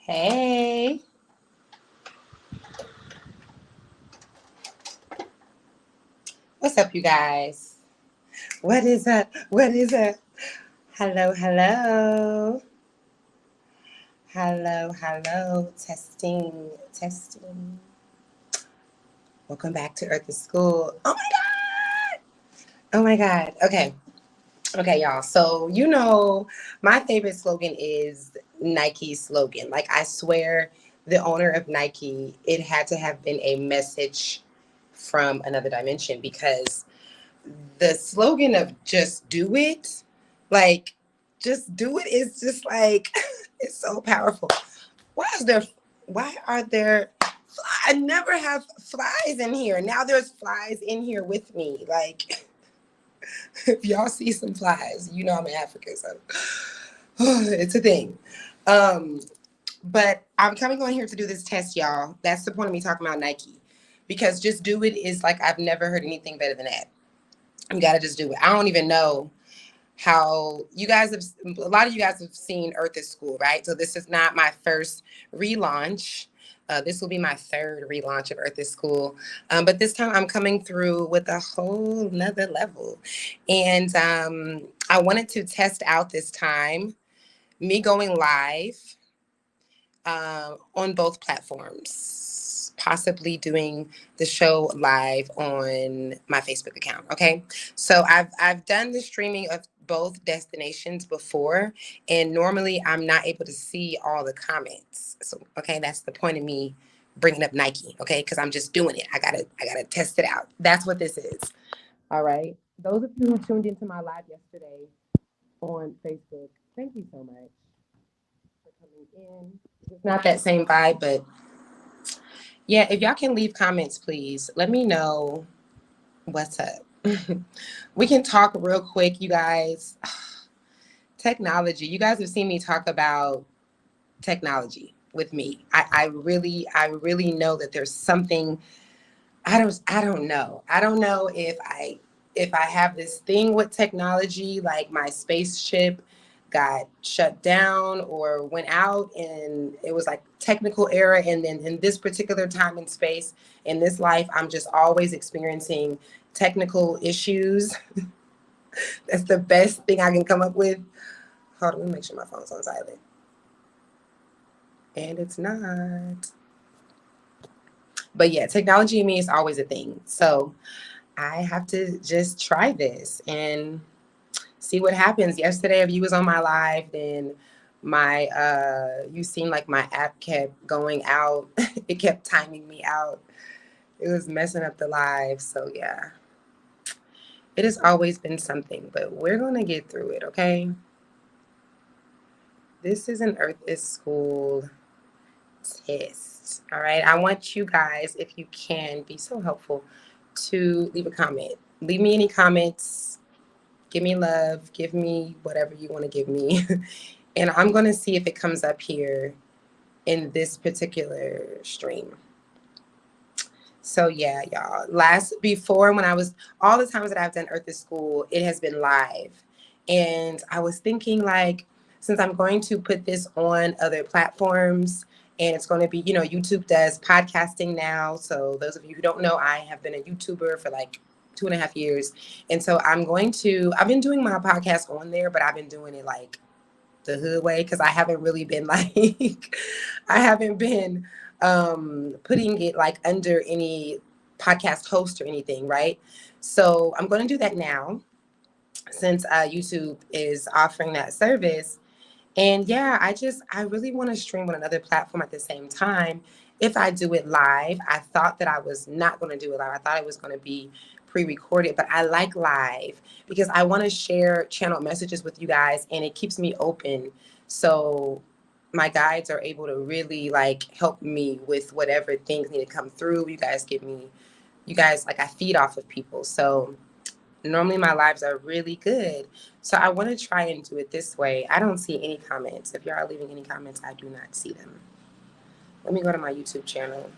Hey, what's up, you guys? What is up? What is up? Hello, hello. Hello, hello. Testing, testing. Welcome back to Earth is School. Oh my God. Oh my God. Okay, y'all. So, my favorite slogan is Nike's slogan. Like, I swear, the owner of Nike, it had to have been a message from another dimension because the slogan of just do it, like just do it is just like it's so powerful. Why is there why are there I never have flies in here. Now there's flies in here with me. Like if y'all see some flies, I'm in Africa, so it's a thing. Um, but I'm coming on here to do this test, y'all. That's the point of me talking about Nike. Because just do it is like I've never heard anything better than that. You gotta just do it. I don't even know how you guys have. A lot of you guys have seen Earth is School, right? So this is not my first relaunch. This will be my third relaunch of Earth is School, but this time I'm coming through with a whole nother level, and I wanted to test out this time me going live on both platforms, possibly doing the show live on my Facebook account. Okay, so I've done the streaming of both destinations before, and normally I'm not able to see all the comments. So okay, that's the point of me bringing up Nike. Okay, because I'm just doing it. I gotta test it out. That's what this is. All right. Those of you who tuned into my live yesterday on Facebook, thank you so much for coming in. It's not that same vibe, but yeah, if y'all can leave comments, please let me know what's up. We can talk real quick, you guys. Technology. You guys have seen me talk about technology with me. I really know that there's something. I don't know. I don't know if I have this thing with technology, like my spaceship got shut down or went out and it was like technical error, and then in this particular time and space in this life I'm just always experiencing technical issues. That's the best thing I can come up with. Hold on, let me make sure my phone's on silent. And it's not. But yeah, technology in me is always a thing. So I have to just try this and see what happens. Yesterday, if you was on my live, then my you seen like my app kept going out. It kept timing me out. It was messing up the live. So yeah, it has always been something, but we're gonna get through it, okay? This is an Earth is School test. All right. I want you guys, if you can, be so helpful to leave a comment. Leave me any comments. Give me love. Give me whatever you want to give me. And I'm going to see if it comes up here in this particular stream. So yeah, y'all. Before when I was, all the times that I've done Earth is School, it has been live. And I was thinking like, since I'm going to put this on other platforms and it's going to be, YouTube does podcasting now. So those of you who don't know, I have been a YouTuber for like 2.5 years. And so I've been doing my podcast on there, but I've been doing it like the hood way because I haven't really been like, I haven't been putting it like under any podcast host or anything, right? So I'm going to do that now since YouTube is offering that service. And yeah, I really want to stream on another platform at the same time. If I do it live, I thought that I was not going to do it live. I thought it was going to be pre-recorded, but I like live because I want to share channel messages with you guys and it keeps me open. So my guides are able to really like help me with whatever things need to come through. You guys like I feed off of people. So normally my lives are really good. So I want to try and do it this way. I don't see any comments. If y'all are leaving any comments, I do not see them. Let me go to my YouTube channel.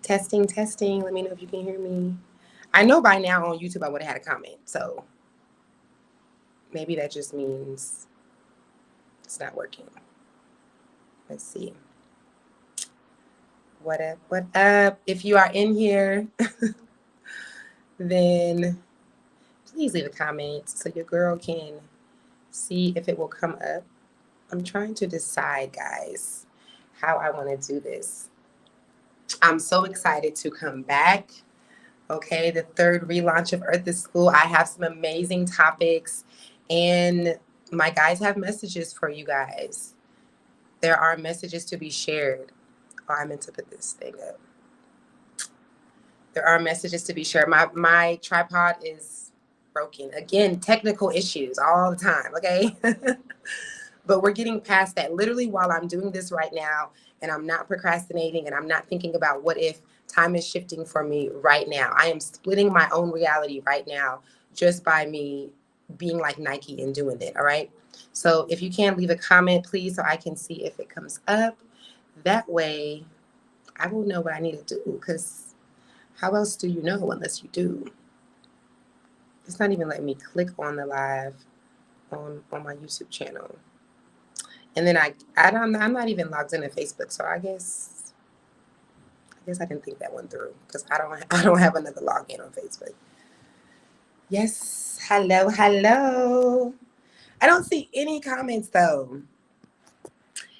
Testing, testing. Let me know if you can hear me. I know by now on YouTube I would have had a comment. So maybe that just means it's not working. Let's see. What up? What up? If you are in here, then please leave a comment so your girl can see if it will come up. I'm trying to decide, guys, how I want to do this. I'm so excited to come back. Okay, the third relaunch of Earth is School. I have some amazing topics, and my guys have messages for you guys. There are messages to be shared. Oh, I meant to put this thing up. There are messages to be shared. My tripod is broken. Again, technical issues all the time, okay? But we're getting past that. Literally, while I'm doing this right now, and I'm not procrastinating, and I'm not thinking about what if, time is shifting for me right now. I am splitting my own reality right now just by me being like Nike and doing it, all right? So if you can, leave a comment, please, so I can see if it comes up. That way, I will know what I need to do, because how else do you know unless you do? It's not even letting me click on the live on my YouTube channel. And then I'm not even logged into Facebook, so I guess I can think that one through, because I don't have another login on Facebook. Yes, hello. I don't see any comments though.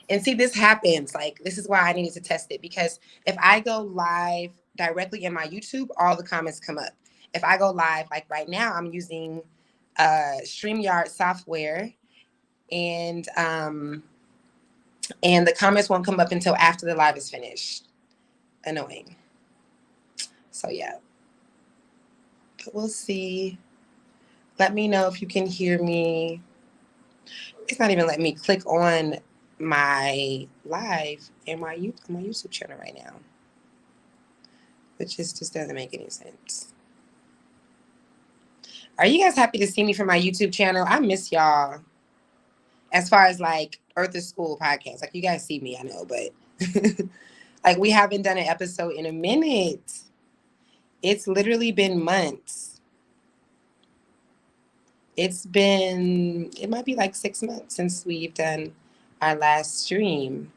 And see, this happens. Like, this is why I needed to test it, because if I go live directly in my YouTube, all the comments come up. If I go live, like right now, I'm using StreamYard software, and the comments won't come up until after the live is finished. Annoying. So yeah, but we'll see. Let me know if you can hear me. It's not even letting me click on my live in my YouTube channel right now, which just doesn't make any sense. Are you guys happy to see me from my YouTube channel? I miss y'all. As far as like Earth is School podcast, like, you guys see me, I know, but like, we haven't done an episode in a minute. It's literally been months. It might be like 6 months since we've done our last stream.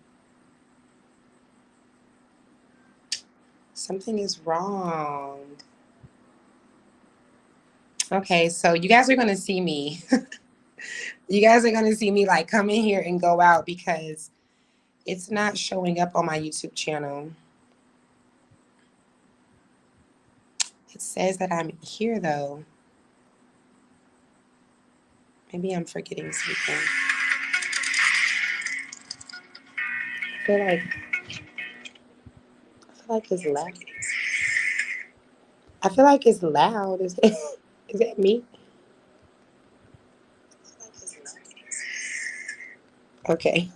Something is wrong. Okay, so you guys are going to see me. You guys are going to see me like come in here and go out, because it's not showing up on my YouTube channel. It says that I'm here though. Maybe I'm forgetting something. I feel like it's loud. I feel like it's loud. Is that me? Okay.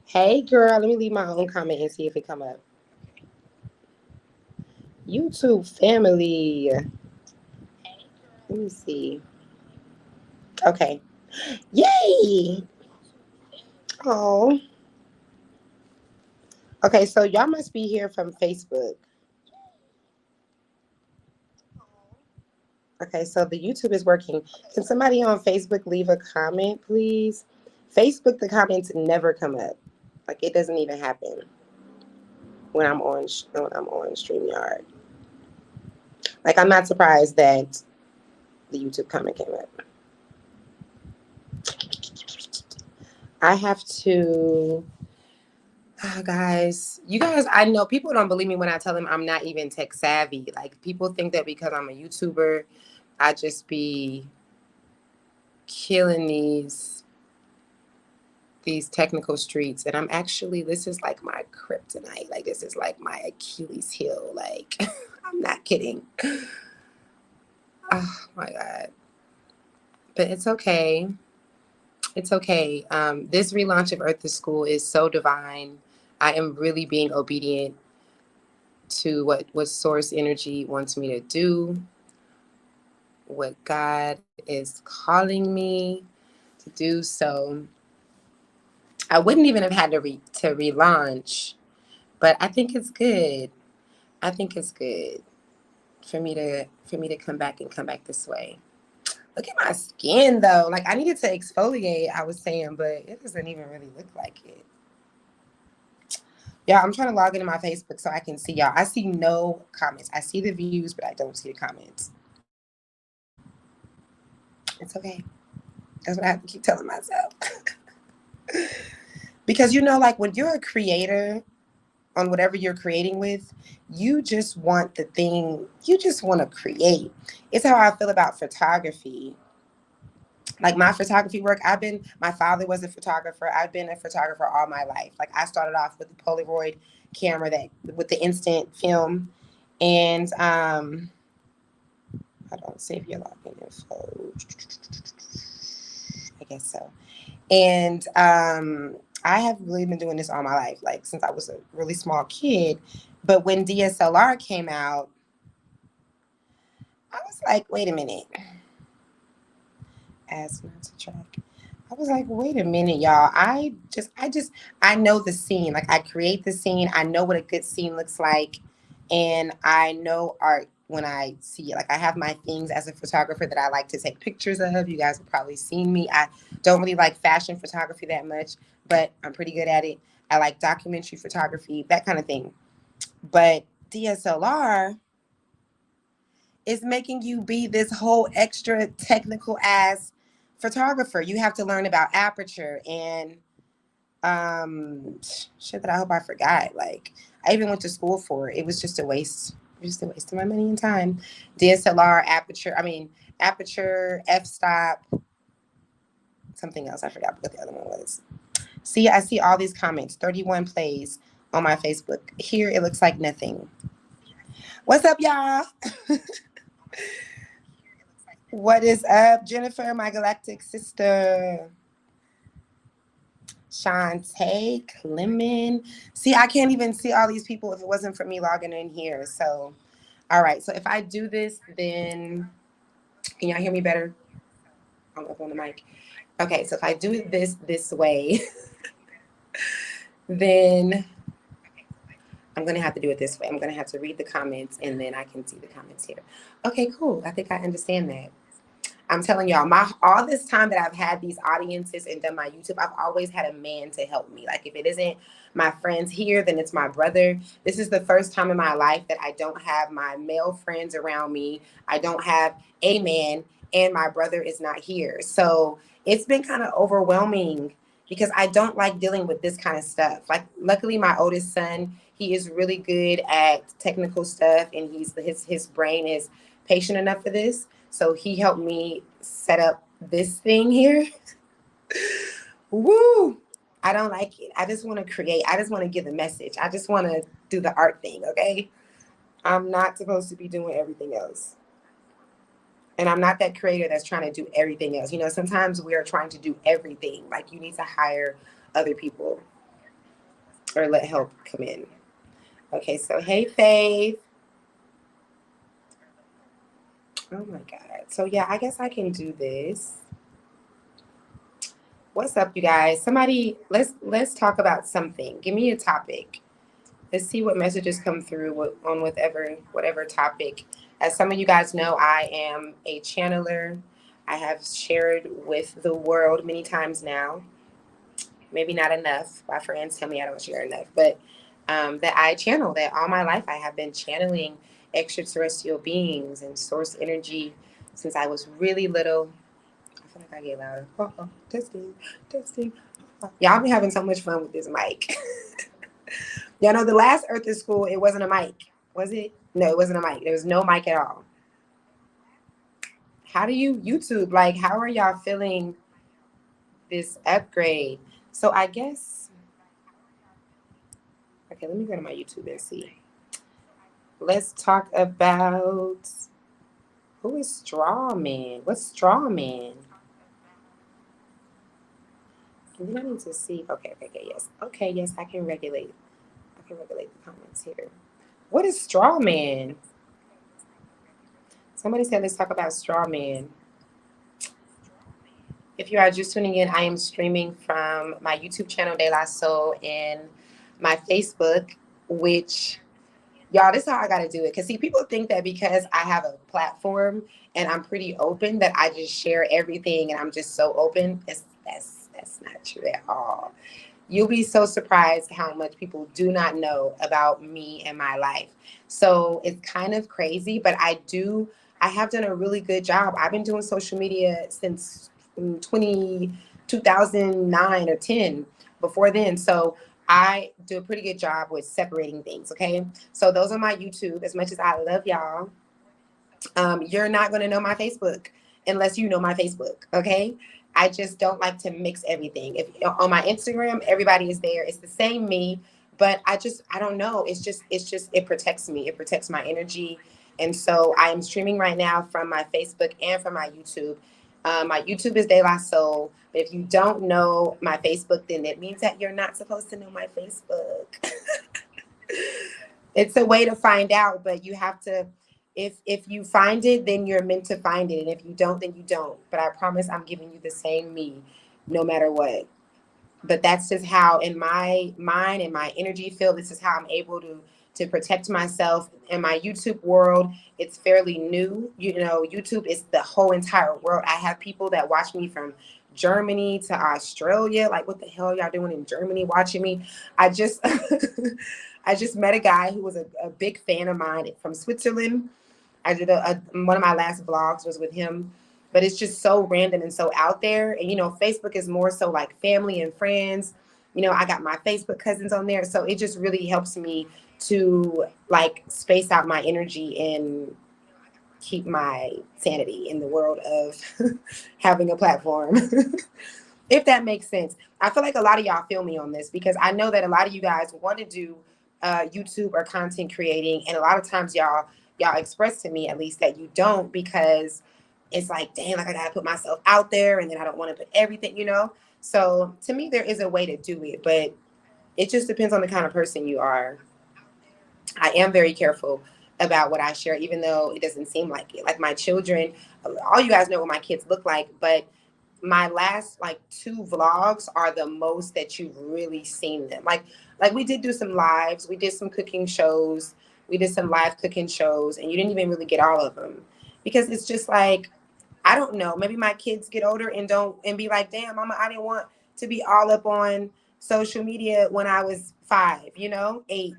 Hey girl, let me leave my own comment and see if it come up. YouTube family. Let me see. Okay. Yay! Oh. Okay, so y'all must be here from Facebook. Okay, so the YouTube is working. Can somebody on Facebook leave a comment, please? Facebook, the comments never come up. Like, it doesn't even happen when I'm on StreamYard. Like, I'm not surprised that the YouTube comment came up. I have to, guys, I know people don't believe me when I tell them I'm not even tech savvy. Like, people think that because I'm a YouTuber, I just be killing these technical streets. And this is like my kryptonite. Like, this is like my Achilles heel. Like, I'm not kidding. Oh my God. But it's okay. It's okay. This relaunch of Earth is School is so divine. I am really being obedient to what source energy wants me to do, what God is calling me to do. So I wouldn't even have had to relaunch, but I think it's good. I think it's good for me to come back this way. Look at my skin though. Like I needed to exfoliate, I was saying, but it doesn't even really look like it. Yeah, I'm trying to log into my Facebook so I can see y'all. I see no comments. I see the views, but I don't see the comments. It's okay. That's what I have to keep telling myself. Because like when you're a creator on whatever you're creating with, you just want the thing, you just want to create. It's how I feel about photography. Like my photography work, my father was a photographer. I've been a photographer all my life. Like I started off with the Polaroid camera with the instant film. And hold on, save your login info. I guess so. And I have really been doing this all my life, like since I was a really small kid. But when DSLR came out, I was like, wait a minute. Ask not to track. I was like, wait a minute, y'all. I know the scene. Like I create the scene. I know what a good scene looks like. And I know art when I see it. Like I have my things as a photographer that I like to take pictures of. You guys have probably seen me. I don't really like fashion photography that much, but I'm pretty good at it. I like documentary photography, that kind of thing. But DSLR is making you be this whole extra technical ass photographer. You have to learn about aperture and shit that I hope I forgot. Like I even went to school for it. It was just a waste. Just a waste of my money and time. DSLR, aperture, f-stop, something else. I forgot what the other one was. See, I see all these comments. 31 plays on my Facebook. Here it looks like nothing. What's up, y'all? What is up, Jennifer, my galactic sister? Shantae, Clement. See, I can't even see all these people if it wasn't for me logging in here. So, all right. So if I do this, then can y'all hear me better? I'm up on the mic. Okay. So if I do this way, then I'm going to have to do it this way. I'm going to have to read the comments and then I can see the comments here. Okay, cool. I think I understand that. I'm telling y'all, all this time that I've had these audiences and done my YouTube, I've always had a man to help me. Like if it isn't my friends here, then it's my brother. This is the first time in my life that I don't have my male friends around me. I don't have a man and my brother is not here. So it's been kind of overwhelming because I don't like dealing with this kind of stuff. Like luckily my oldest son, he is really good at technical stuff and his brain is patient enough for this. So he helped me set up this thing here. Woo! I don't like it. I just want to create. I just want to give a message. I just want to do the art thing, okay? I'm not supposed to be doing everything else. And I'm not that creator that's trying to do everything else. Sometimes we are trying to do everything. Like you need to hire other people or let help come in. Okay, so hey, Faith. Oh my God. So yeah, I guess I can do this. What's up, you guys? Somebody, let's talk about something. Give me a topic. Let's see what messages come through on whatever topic. As some of you guys know, I am a channeler. I have shared with the world many times now. Maybe not enough. My friends tell me I don't share enough, but that I channel, that all my life I have been channeling extraterrestrial beings and source energy since I was really little. I feel like I get louder. Testing. Y'all be having so much fun with this mic. Y'all know the last Earth is School, it wasn't a mic. Was it? No, it wasn't a mic. There was no mic at all. How do you YouTube? Like, how are y'all feeling this upgrade? So I guess, okay, let me go to my YouTube and see. Let's talk about, who is Strawman? What's Strawman? And then I need to see, okay, yes. Okay, yes, I can regulate the comments here. What is Strawman? Somebody said let's talk about Strawman. If you are just tuning in, I am streaming from my YouTube channel, De La Soul, and my Facebook, which Y'all, this is how I got to do it. Because, see, people think that because I have a platform and I'm pretty open that I just share everything and I'm just so open. That's not true at all. You'll be so surprised how much people do not know about me and my life. So it's kind of crazy, but I have done a really good job. I've been doing social media since 2009 or 10, before then. So I do a pretty good job with separating things. Okay. So those are my YouTube. As much as I love y'all, you're not going to know my Facebook unless you know my Facebook. Okay. I just don't like to mix everything. If on my Instagram, everybody is there. It's the same me, but I don't know. It protects me. It protects my energy. And so I am streaming right now from my Facebook and from my YouTube. My YouTube is De La Soul. But if you don't know my Facebook, then it means that you're not supposed to know my Facebook. It's a way to find out, but you have to, if you find it, then you're meant to find it. And if you don't, then you don't. But I promise I'm giving you the same me, no matter what. But that's just how, in my mind and my energy field, this is how I'm able to protect myself. In my YouTube world, it's fairly new. You know, YouTube is the whole entire world. I have people that watch me from Germany to Australia. Like, what the hell are y'all doing in Germany watching me? I just I just met a guy who was a big fan of mine from Switzerland. I did one of my last vlogs was with him, but it's just so random and so out there. And, you know, Facebook is more so like family and friends. You know, I got my Facebook cousins on there. So it just really helps me to like space out my energy and keep my sanity in the world of having a platform. If that makes sense. I feel like a lot of y'all feel me on this because I know that a lot of you guys want to do YouTube or content creating. And a lot of times y'all express to me at least that you don't, because it's like, dang, like I gotta put myself out there and then I don't want to put everything, you know? So to me, there is a way to do it, but it just depends on the kind of person you are. I am very careful about what I share, even though it doesn't seem like it. Like my children, all you guys know what my kids look like, but my last like 2 vlogs are the most that you've really seen them. Like we did do some lives, we did some cooking shows, we did some live cooking shows, and you didn't even really get all of them because it's just like, I don't know, maybe my kids get older and be like, damn, mama, I didn't want to be all up on social media when I was 5, 8,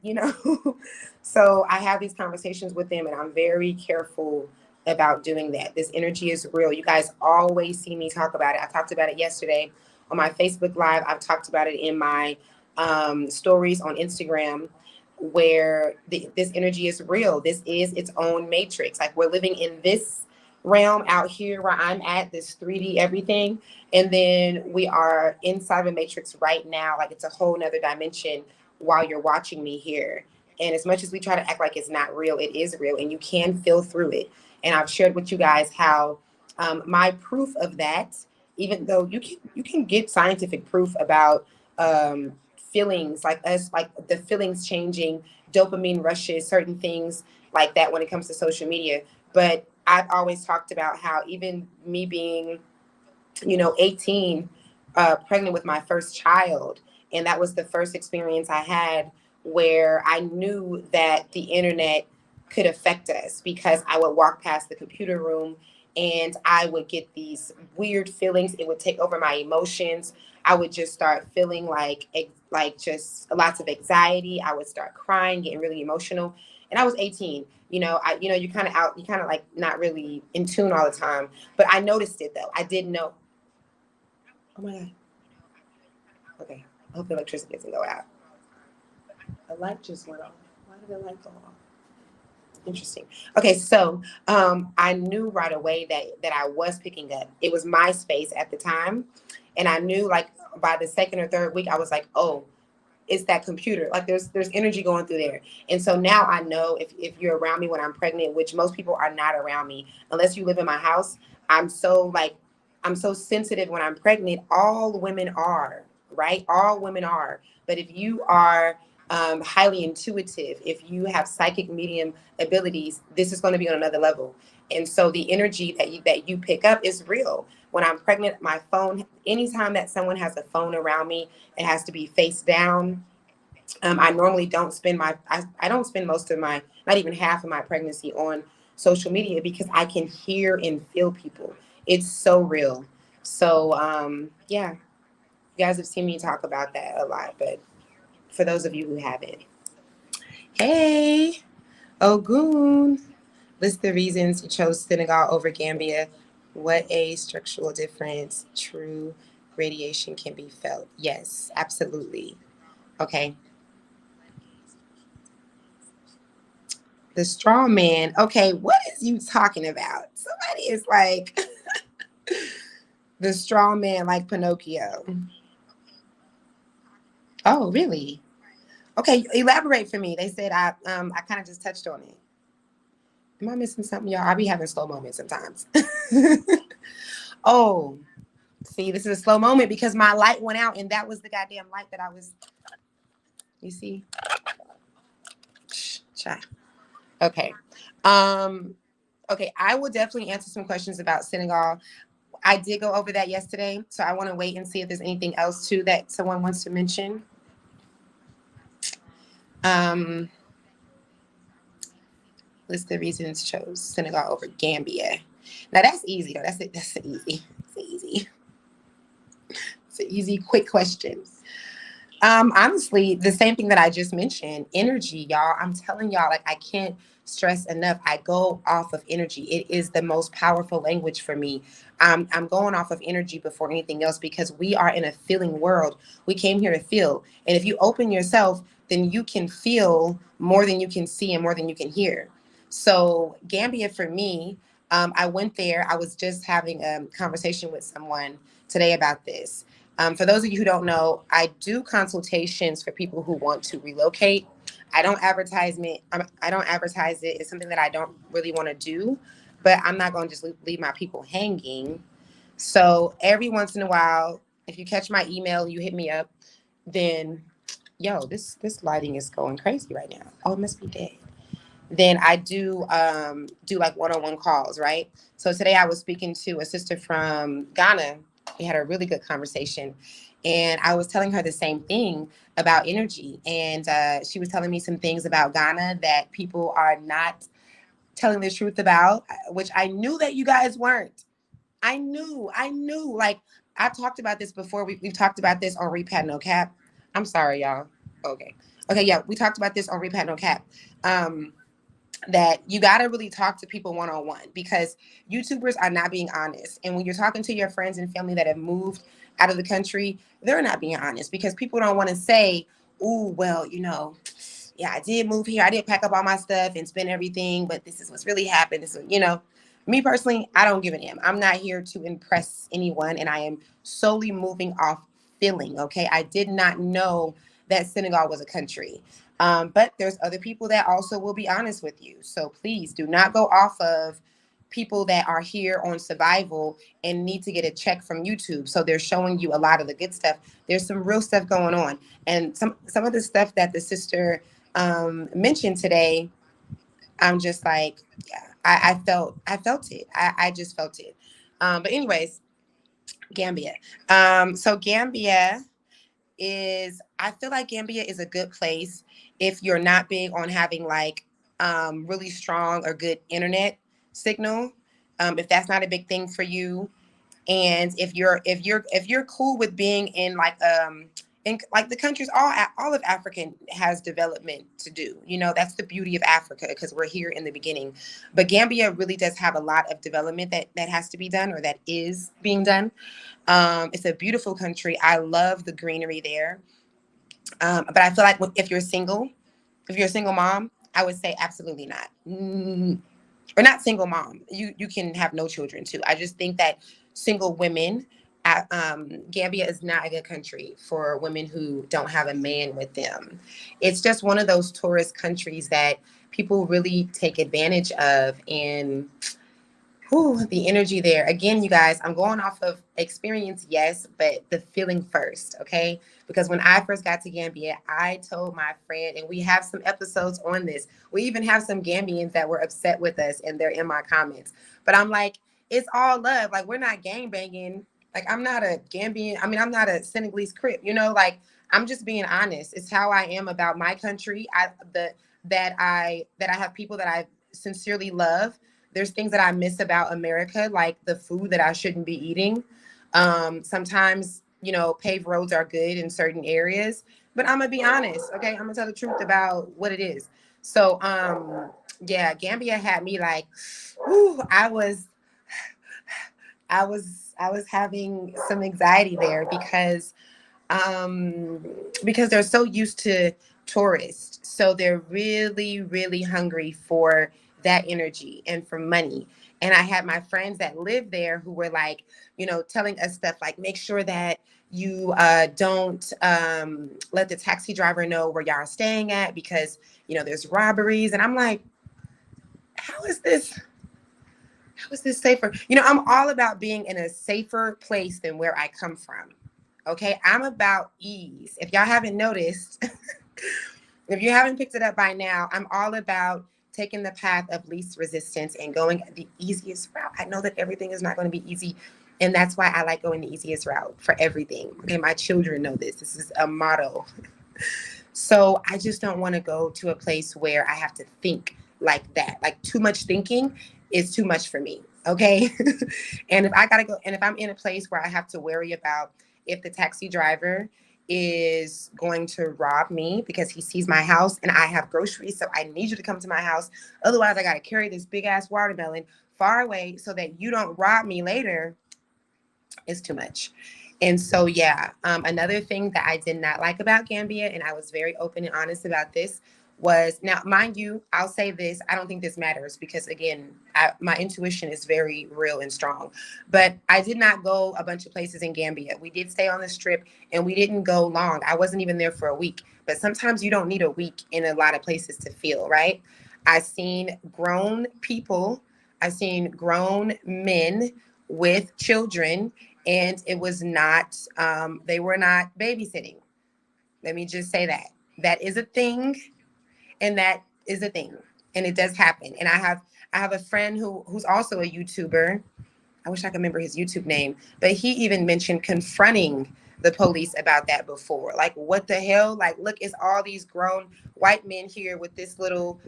So I have these conversations with them and I'm very careful about doing that. This energy is real. You guys always see me talk about it. I talked about it yesterday on my Facebook Live. I've talked about it in my stories on Instagram, where this energy is real. This is its own matrix. Like we're living in this realm out here where I'm at, this 3D everything. And then we are inside of a matrix right now. Like it's a whole nother dimension while you're watching me here. And as much as we try to act like it's not real, it is real and you can feel through it. And I've shared with you guys how my proof of that, even though you can get scientific proof about feelings like us, like the feelings changing, dopamine rushes, certain things like that when it comes to social media. But I've always talked about how even me being, 18, pregnant with my first child, and that was the first experience I had where I knew that the internet could affect us, because I would walk past the computer room and I would get these weird feelings. It would take over my emotions. I would just start feeling like just lots of anxiety. I would start crying, getting really emotional. And I was 18. You're kind of like not really in tune all the time. But I noticed it though. I did know. Oh my God. Okay. I hope the electricity doesn't go out. The light just went off. Why did the light go off? Interesting. Okay, so I knew right away that I was picking up. It was MySpace at the time. And I knew like by the second or third week, I was like, oh, it's that computer. Like there's energy going through there. And so now I know if you're around me when I'm pregnant, which most people are not around me, unless you live in my house, I'm so sensitive when I'm pregnant. All women are, right? All women are. But if you are highly intuitive, if you have psychic medium abilities, this is going to be on another level. And so the energy that you pick up is real. When I'm pregnant, my phone, anytime that someone has a phone around me, it has to be face down. I normally don't spend I don't spend most of my, not even half of my pregnancy on social media because I can hear and feel people. It's so real. So, yeah, you guys have seen me talk about that a lot, but for those of you who haven't, hey, Ogun, list the reasons you chose Senegal over Gambia. What a structural difference. True radiation can be felt. Yes, absolutely. Okay. The straw man. Okay, what is you talking about? Somebody is like the straw man, like Pinocchio. Oh, really? Okay, elaborate for me. They said I kind of just touched on it. Am I missing something, y'all? I be having slow moments sometimes. Oh, see, this is a slow moment because my light went out, and that was the goddamn light that I was. You see? Shh, chat. Okay. Um. Okay, I will definitely answer some questions about Senegal. I did go over that yesterday, so I want to wait and see if there's anything else too that someone wants to mention. Um, list the reasons chose Senegal over Gambia. Now that's easy though. That's easy. It's easy. It's an easy, quick question. Honestly, the same thing that I just mentioned, energy, y'all. I'm telling y'all, like I can't stress enough. I go off of energy. It is the most powerful language for me. I'm going off of energy before anything else because we are in a feeling world. We came here to feel. And if you open yourself, then you can feel more than you can see and more than you can hear. So Gambia for me, I went there. I was just having a conversation with someone today about this. For those of you who don't know, I do consultations for people who want to relocate. I don't advertise it. It's something that I don't really want to do, but I'm not going to just leave my people hanging. So every once in a while, if you catch my email, you hit me up, then yo, this lighting is going crazy right now. Oh, it must be dead. Then I do like one-on-one calls, right? So today I was speaking to a sister from Ghana. We had a really good conversation, and I was telling her the same thing about energy, and she was telling me some things about Ghana that people are not telling the truth about, which I knew that you guys weren't. I knew. Like I've talked about this before. We've talked about this on Repat No Cap. I'm sorry, y'all. Okay, okay, yeah, we talked about this on Repat No Cap. Um, that you got to really talk to people one on one because YouTubers are not being honest. And when you're talking to your friends and family that have moved out of the country, they're not being honest because people don't want to say, "Oh, well, yeah, I did move here. I did pack up all my stuff and spend everything, but this is what's really happened." Me personally, I don't give a damn. I'm not here to impress anyone, and I am solely moving off feeling. Okay, I did not know that Senegal was a country. But there's other people that also will be honest with you. So please do not go off of people that are here on survival and need to get a check from YouTube. So they're showing you a lot of the good stuff. There's some real stuff going on. And some of the stuff that the sister mentioned today, I'm just like, yeah, I felt it. I just felt it. But anyways, Gambia. So Gambia I feel like Gambia is a good place if you're not big on having like really strong or good internet signal. If that's not a big thing for you, and if you're cool with being in like the countries, all of Africa has development to do. That's the beauty of Africa because we're here in the beginning. But Gambia really does have a lot of development that has to be done or that is being done. It's a beautiful country. I love the greenery there. But I feel like if you're a single mom, I would say absolutely not. Or not single mom. You can have no children too. I just think that single women, Gambia is not a good country for women who don't have a man with them. It's just one of those tourist countries that people really take advantage of, and the energy there. Again, you guys, I'm going off of experience, yes, but the feeling first, okay? Because when I first got to Gambia, I told my friend, and we have some episodes on this. We even have some Gambians that were upset with us, and they're in my comments. But I'm like, it's all love. Like, we're not gang banging. Like, I'm not a Gambian. I mean, I'm not a Senegalese Crip, like, I'm just being honest. It's how I am about my country. That I have people that I sincerely love. There's things that I miss about America, like the food that I shouldn't be eating. Sometimes, paved roads are good in certain areas, but I'm gonna be honest. Okay, I'm gonna tell the truth about what it is. So, yeah, Gambia had me like, whew, I was having some anxiety there because they're so used to tourists. So they're really, really hungry for that energy and for money. And I had my friends that live there who were like, telling us stuff like, make sure that you don't let the taxi driver know where y'all are staying at because, there's robberies. And I'm like, how is this? How is this safer? I'm all about being in a safer place than where I come from. Okay. I'm about ease. If y'all haven't noticed, if you haven't picked it up by now, I'm all about taking the path of least resistance and going the easiest route. I know that everything is not going to be easy. And that's why I like going the easiest route for everything. Okay. My children know this. This is a motto. So I just don't want to go to a place where I have to think like that. Like too much thinking is too much for me. Okay. And if I got to go, and if I'm in a place where I have to worry about if the taxi driver is going to rob me because he sees my house and I have groceries, so I need you to come to my house. Otherwise, I got to carry this big ass watermelon far away so that you don't rob me later. It's too much. And so, yeah, another thing that I did not like about Gambia, and I was very open and honest about this, was now, mind you, I'll say this, I don't think this matters because, again, my intuition is very real and strong. But I did not go a bunch of places in Gambia. We did stay on the strip and we didn't go long. I wasn't even there for a week. But sometimes you don't need a week in a lot of places to feel, right? I've seen grown people, I've seen grown men with children, and it was not, they were not babysitting. Let me just say that. That is a thing, and that is a thing, and it does happen. And I have a friend who's also a YouTuber. I wish I could remember his YouTube name, but he even mentioned confronting the police about that before. Like, what the hell? Like, look, it's all these grown white men here with this little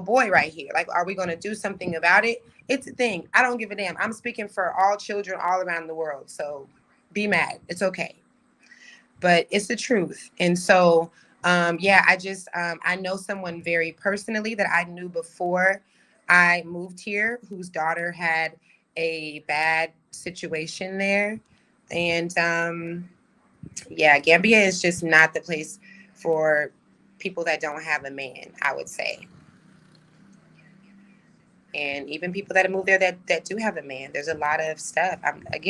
boy right here. Like, are we going to do something about it? It's a thing. I don't give a damn. I'm speaking for all children all around the world. So be mad. It's okay. But it's the truth. And so, yeah, I know someone very personally that I knew before I moved here whose daughter had a bad situation there. And yeah, Gambia is just not the place for people that don't have a man, I would say. And even people that have moved there that do have a man, there's a lot of stuff. I'm not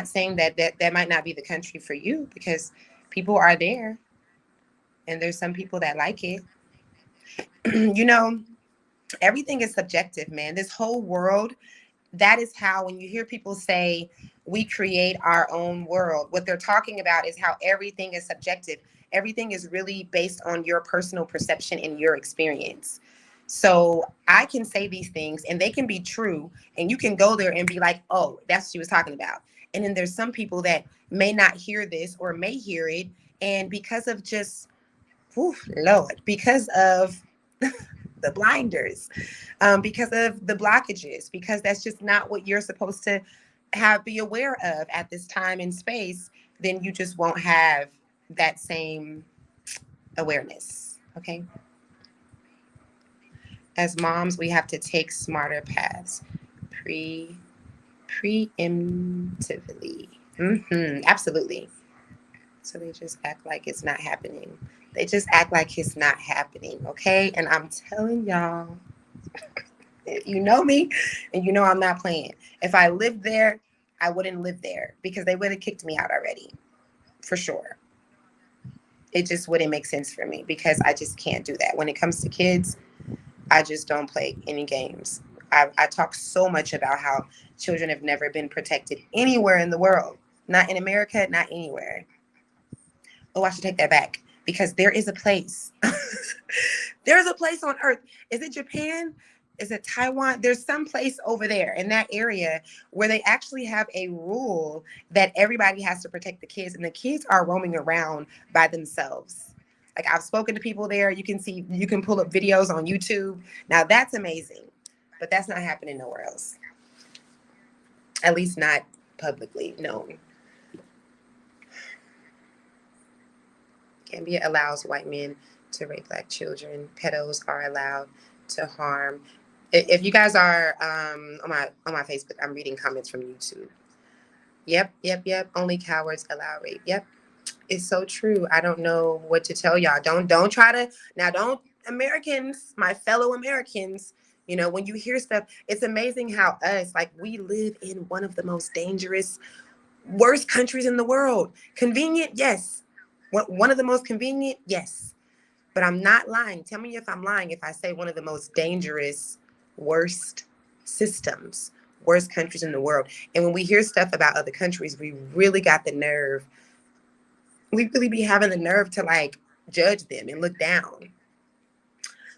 saying that might not be the country for you because people are there and there's some people that like it. you know, Everything is subjective, man. This whole world, that is how, when you hear people say we create our own world, what they're talking about is how everything is subjective. Everything is really based on your personal perception and your experience. So I can say these things and they can be true, and you can go there and be like, oh, that's what she was talking about. And then there's some people that may not hear this or may hear it. And because of just, whew, Lord, because of the blinders, because of the blockages, because that's just not what you're supposed to be aware of at this time and space, then you just won't have that same awareness. Okay. As moms, we have to take smarter paths preemptively. Absolutely. So they just act like it's not happening. They just act like it's not happening. Okay. And I'm telling y'all, you know me, and you know I'm not playing. If I lived there, I wouldn't live there because they would have kicked me out already, for sure. It just wouldn't make sense for me because I just can't do that. When it comes to kids, I just don't play any games. I talk so much about how children have never been protected anywhere in the world. Not in America, not anywhere. Oh, I should take that back because there is a place. There is a place on earth. Is it Japan? is it Taiwan? There's some place over there in that area where they actually have a rule that everybody has to protect the kids, and the kids are roaming around by themselves. Like, I've spoken to people there. You can pull up videos on YouTube. Now that's amazing, but that's not happening nowhere else. At least not publicly known. Gambia allows white men to rape Black children. Pedos are allowed to harm. If you guys are on my Facebook, I'm reading comments from YouTube. Yep. Only cowards allow rape. Yep. It's so true. I don't know what to tell y'all. Don't try to now. Don't Americans, my fellow Americans. You know, when you hear stuff, it's amazing how we live in one of the most dangerous, worst countries in the world. Convenient, yes. One of the most convenient, yes. But I'm not lying. Tell me if I'm lying if I say one of the most dangerous, worst systems, worst countries in the world. And when we hear stuff about other countries, we really got the nerve. We really be having the nerve to judge them and look down.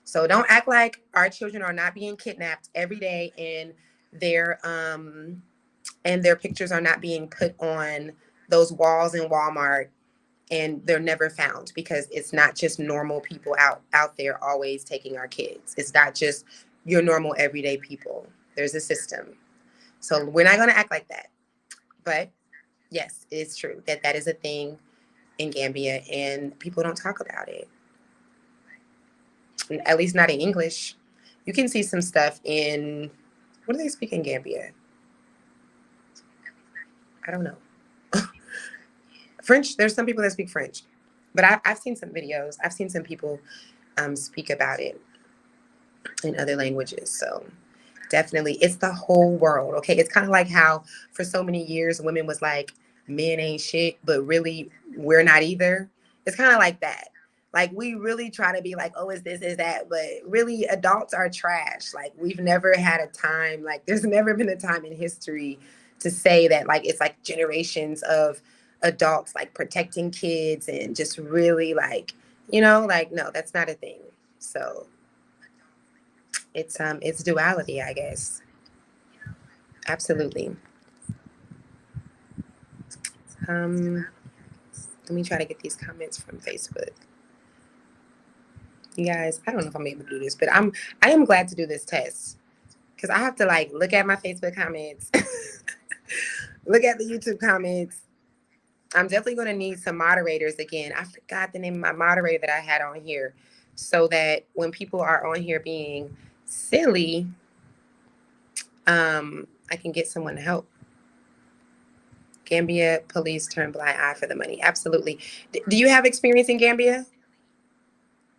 So don't act like our children are not being kidnapped every day, and their pictures are not being put on those walls in Walmart, and they're never found, because it's not just normal people out there always taking our kids. It's not just your normal everyday people. There's a system. So we're not going to act like that. But yes, it's true that is a thing in Gambia, and people don't talk about it. At least not in English. You can see some stuff in, what do they speak in Gambia? I don't know. French, there's some people that speak French, but I've seen some videos. I've seen some people speak about it in other languages. So definitely, it's the whole world, okay? It's kind of like how for so many years women was like, men ain't shit, but really we're not either. It's kind of like that. Like, we really try to be like, oh, is this, is that, but really adults are trash. Like, we've never had a time, there's never been a time in history to say that it's generations of adults protecting kids and just really no, that's not a thing. So it's duality, I guess. Absolutely. Let me try to get these comments from Facebook. You guys, I don't know if I'm able to do this, but I am glad to do this test, because I have to look at my Facebook comments, look at the YouTube comments. I'm definitely going to need some moderators again. I forgot the name of my moderator that I had on here, so that when people are on here being silly, I can get someone to help. Gambia police turn blind eye for the money. Absolutely. Do you have experience in Gambia?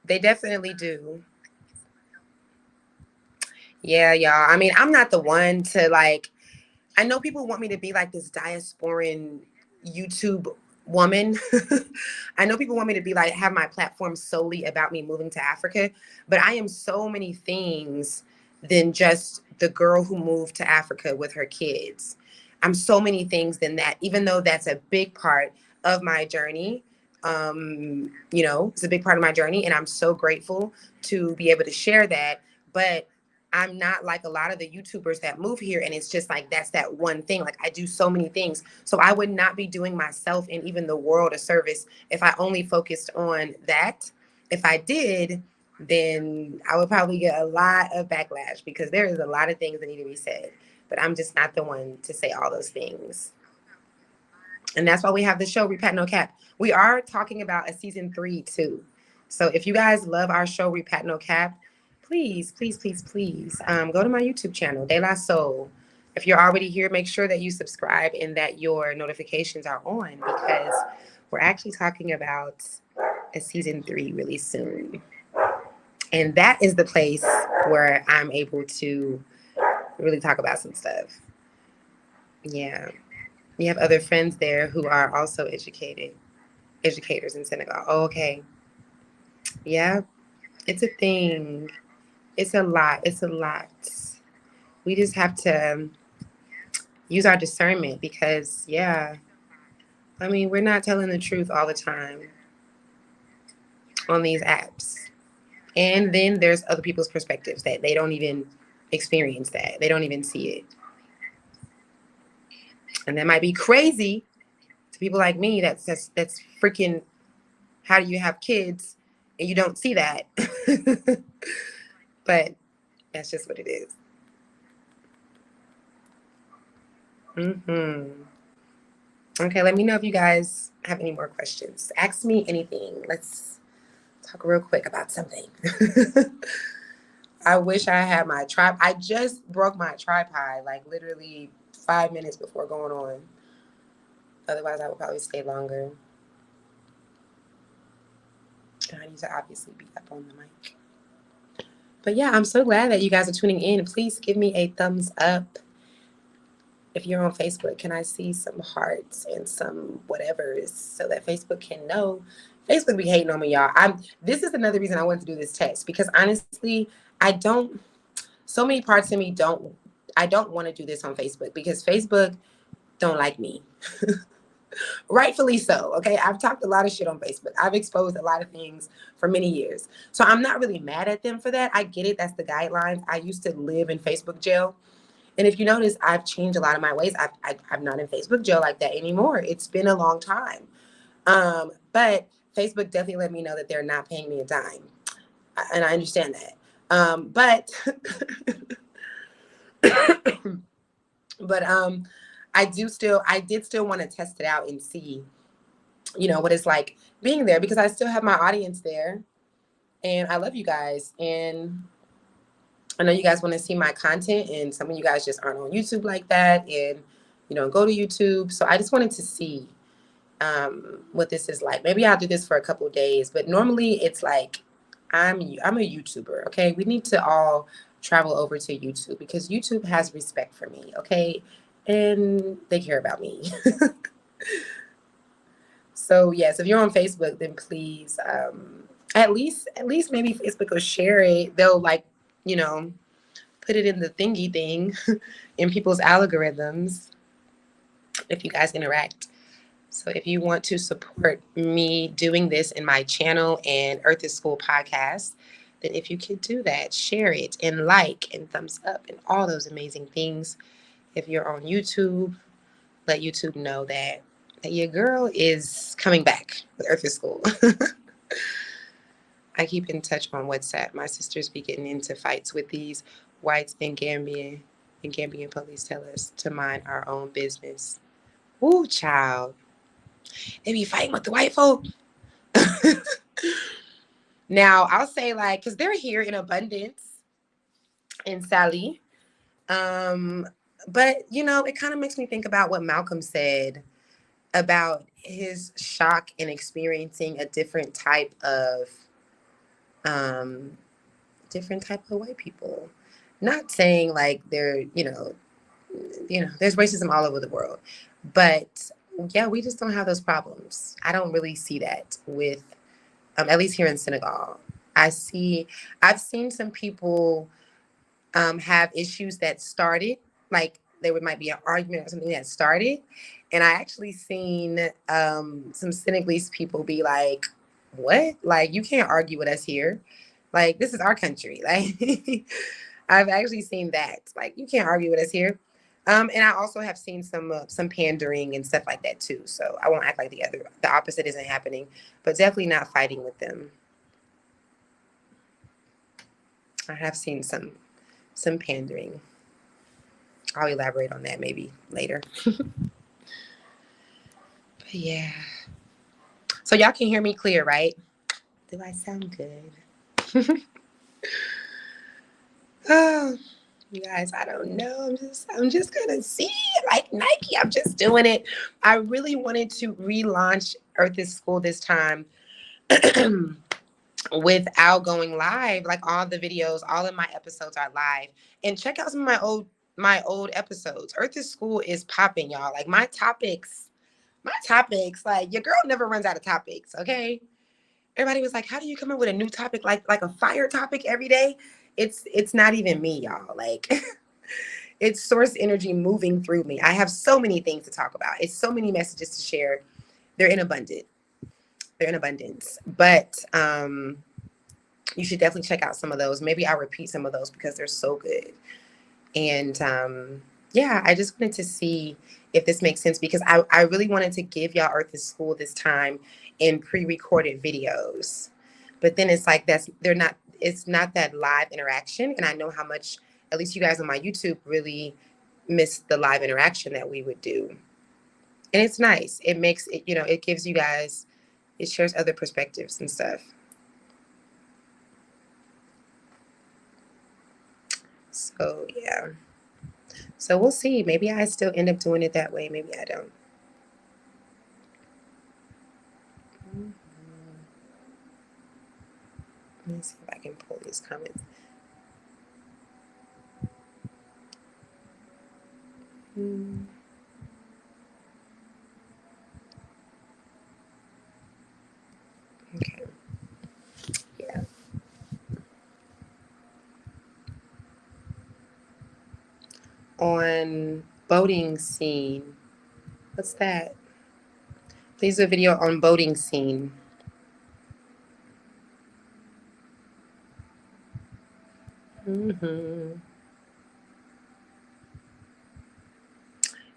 They definitely do. Yeah, y'all. I mean, I'm not the one to I know people want me to be this diasporan YouTube woman. I know people want me to be have my platform solely about me moving to Africa, but I am so many things than just the girl who moved to Africa with her kids. I'm so many things than that, even though that's a big part of my journey. It's a big part of my journey, and I'm so grateful to be able to share that. But I'm not like a lot of the YouTubers that move here, and it's just that's that one thing. I do so many things. So I would not be doing myself and even the world a service if I only focused on that. If I did, then I would probably get a lot of backlash, because there is a lot of things that need to be said. But I'm just not the one to say all those things. And that's why we have the show, Repat No Cap. We are talking about a season 3 too. So if you guys love our show, Repat No Cap, please go to my YouTube channel, De La Soul. If you're already here, make sure that you subscribe and that your notifications are on, because we're actually talking about a season 3 really soon. And that is the place where I'm able to really talk about some stuff. Yeah. We have other friends there who are also educators in Senegal. Oh, okay. Yeah. It's a thing. It's a lot. We just have to use our discernment, because, we're not telling the truth all the time on these apps. And then there's other people's perspectives that they don't even experience that. They don't even see it. And that might be crazy to people like me. That's freaking, how do you have kids and you don't see that? But that's just what it is. Okay, let me know if you guys have any more questions. Ask me anything. Let's talk real quick about something. I wish I had my tripod. I just broke my tripod like literally 5 minutes before going on. Otherwise, I would probably stay longer. I need to obviously be up on the mic. But yeah, I'm so glad that you guys are tuning in. Please give me a thumbs up. If you're on Facebook, can I see some hearts and some whatevers so that Facebook can know? Facebook be hating on me, y'all. This is another reason I wanted to do this test, because honestly, so many parts of me I don't want to do this on Facebook because Facebook don't like me. Rightfully so. Okay. I've talked a lot of shit on Facebook. I've exposed a lot of things for many years. So I'm not really mad at them for that. I get it. That's the guidelines. I used to live in Facebook jail. And if you notice, I've changed a lot of my ways. I'm not in Facebook jail like that anymore. It's been a long time. But Facebook definitely let me know that they're not paying me a dime. And I understand that. But I did still want to test it out and see, what it's like being there, because I still have my audience there and I love you guys. And I know you guys want to see my content, and some of you guys just aren't on YouTube like that and, go to YouTube. So I just wanted to see what this is like. Maybe I'll do this for a couple of days, but normally it's like, I'm a YouTuber. Okay. We need to all travel over to YouTube because YouTube has respect for me. Okay. And they care about me. So yes, if you're on Facebook, then please, at least maybe Facebook will share it. They'll put it in the thingy thing in people's algorithms if you guys interact. So if you want to support me doing this in my channel and Earth is School podcast, then if you could do that, share it and like and thumbs up and all those amazing things. If you're on YouTube, let YouTube know that your girl is coming back with Earth is School. I keep in touch on WhatsApp. My sisters be getting into fights with these whites and Gambian police tell us to mind our own business. Ooh, child. They be fighting with the white folk. Now, I'll say because they're here in abundance in Sally. But, it kind of makes me think about what Malcolm said about his shock in experiencing a different type of white people. Not saying they're, there's racism all over the world. But yeah, we just don't have those problems. I don't really see that with, at least here in Senegal. I've seen some people have issues that started, there might be an argument or something that started. And I actually seen some Senegalese people be like, what? You can't argue with us here. This is our country. I've actually seen that. You can't argue with us here. And I also have seen some pandering and stuff like that too. So I won't act like the opposite isn't happening, but definitely not fighting with them. I have seen some pandering. I'll elaborate on that maybe later. But yeah. So y'all can hear me clear, right? Do I sound good? Oh, you guys, I don't know. I'm just gonna see, like Nike. I'm just doing it. I really wanted to relaunch Earth is School this time without going live. All the videos, all of my episodes are live. And check out some of my old episodes. Earth is School is popping, y'all. My topics, your girl never runs out of topics, okay? Everybody was like, how do you come up with a new topic, like a fire topic every day? It's not even me, y'all. It's source energy moving through me. I have so many things to talk about. It's so many messages to share. They're in abundance. But you should definitely check out some of those. Maybe I'll repeat some of those because they're so good. And yeah, I just wanted to see if this makes sense, because I really wanted to give y'all Earth is School this time in pre-recorded videos. But then it's like it's not that live interaction. And I know how much, at least you guys on my YouTube, really miss the live interaction that we would do. And it's nice. It makes it, it gives you guys, it shares other perspectives and stuff. So yeah. So we'll see. Maybe I still end up doing it that way. Maybe I don't. Let me see if I can pull these comments. Okay. Yeah. On boating scene. What's that? Please do a video on boating scene.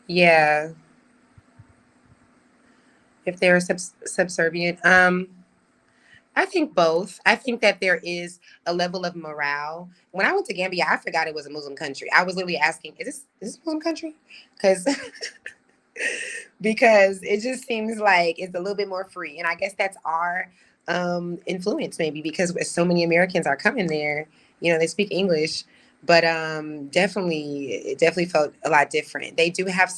Yeah. If they're subservient. I think both. I think that there is a level of morale. When I went to Gambia, I forgot it was a Muslim country. I was literally asking, is this a Muslim country? Because it just seems like it's a little bit more free. And I guess that's our influence, maybe, because so many Americans are coming there. They speak English, but it definitely felt a lot different. They do have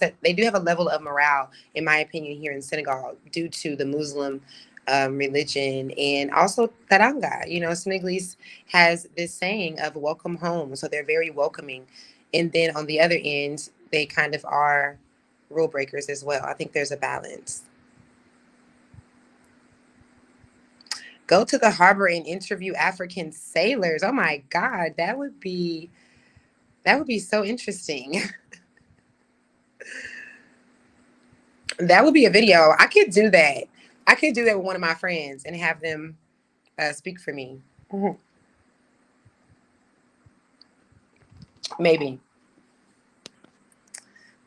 a level of morale, in my opinion, here in Senegal, due to the Muslim religion, and also Taranga. Senegalese has this saying of welcome home, so they're very welcoming. And then on the other end, they kind of are rule breakers as well. I think there's a balance. Go to the harbor and interview African sailors. Oh my God, that would be so interesting. That would be a video. I could do that. I could do that with one of my friends and have them speak for me. Mm-hmm. Maybe.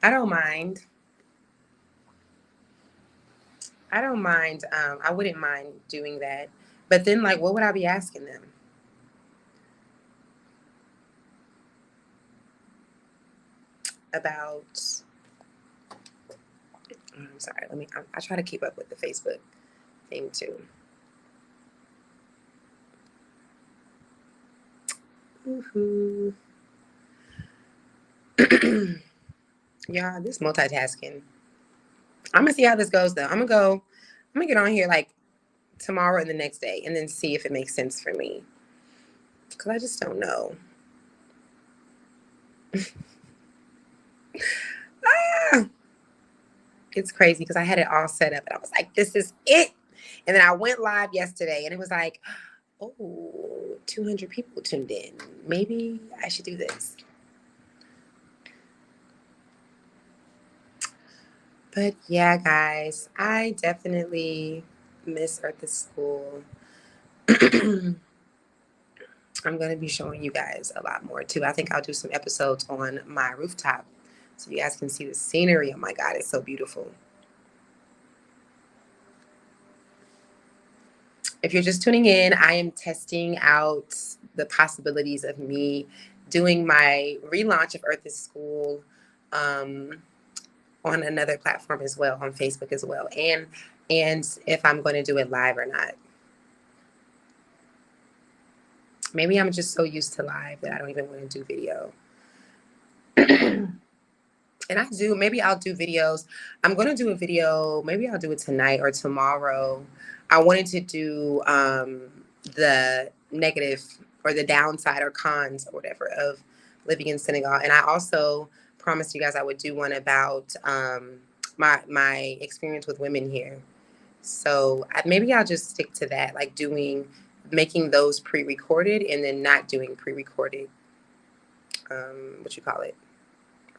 I don't mind. I wouldn't mind doing that. But then, like, what would I be asking them? About, I'm sorry, I try to keep up with the Facebook thing too. Woohoo. Yeah, this multitasking. I'm gonna see how this goes though. I'm gonna get on here like tomorrow and the next day, and then see if it makes sense for me, because I just don't know. It's crazy because I had it all set up and I was like, this is it. And then I went live yesterday and it was like, oh, 200 people tuned in. Maybe I should do this. But yeah, guys, I definitely miss Earth is School. I'm going to be showing you guys a lot more too. I think I'll do some episodes on my rooftop so you guys can see the scenery. Oh my God, it's so beautiful. If you're just tuning in, I am testing out the possibilities of me doing my relaunch of Earth is School on another platform as well, on Facebook as well, and if I'm going to do it live or not. Maybe I'm just so used to live that I don't even want to do video. And maybe I'll do videos. I'm going to do a video. Maybe I'll do it tonight or tomorrow. I wanted to do the negative or the downside or cons or whatever of living in Senegal. And I also promised you guys I would do one about my experience with women here. So maybe I'll just stick to that, like making those pre-recorded and then not doing pre-recorded,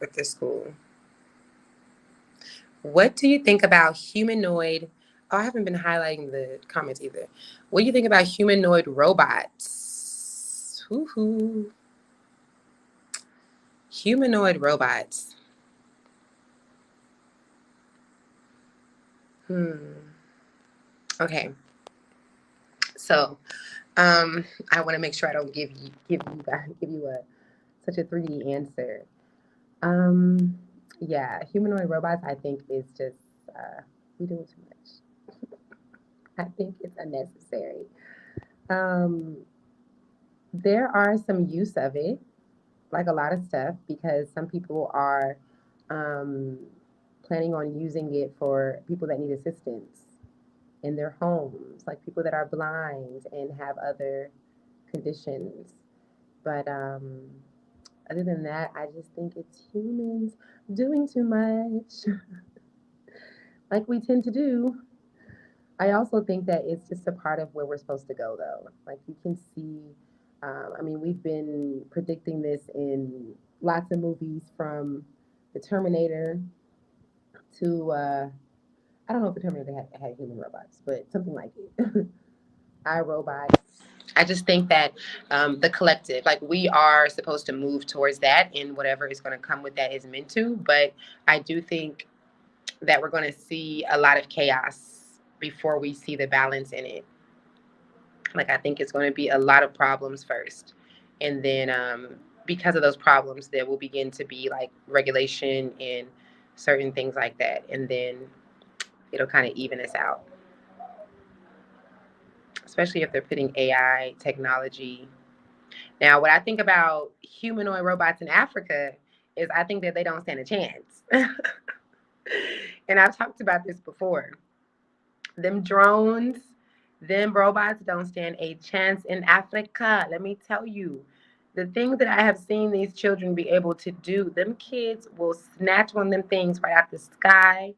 with this school. What do you think about humanoid? Oh, I haven't been highlighting the comments either. What do you think about humanoid robots? Woohoo. Humanoid robots. Okay. So, I want to make sure I don't give you such a 3D answer. Yeah, humanoid robots. I think is just we doing too much. I think it's unnecessary. Um, there are some use of it, like a lot of stuff, because some people are um, planning on using it for people that need assistance in their homes, like people that are blind and have other conditions. But other than that, I just think it's humans doing too much, like we tend to do. I also think that it's just a part of where we're supposed to go, though. Like you can see, I mean, we've been predicting this in lots of movies from the Terminator to, I don't know if the Terminator had human robots, but something like it. iRobot. I just think that the collective, like we are supposed to move towards that, and whatever is going to come with that is meant to. But I do think that we're going to see a lot of chaos before we see the balance in it. Like I think it's going to be a lot of problems first, and then because of those problems, there will begin to be like regulation and certain things like that, and then it'll kind of even us out. Especially if they're putting AI technology. Now, what I think about humanoid robots in Africa is I think that they don't stand a chance. And I've talked about this before. Them drones, them robots don't stand a chance in Africa. Let me tell you, the things that I have seen these children be able to do, them kids will snatch one of them things right out the sky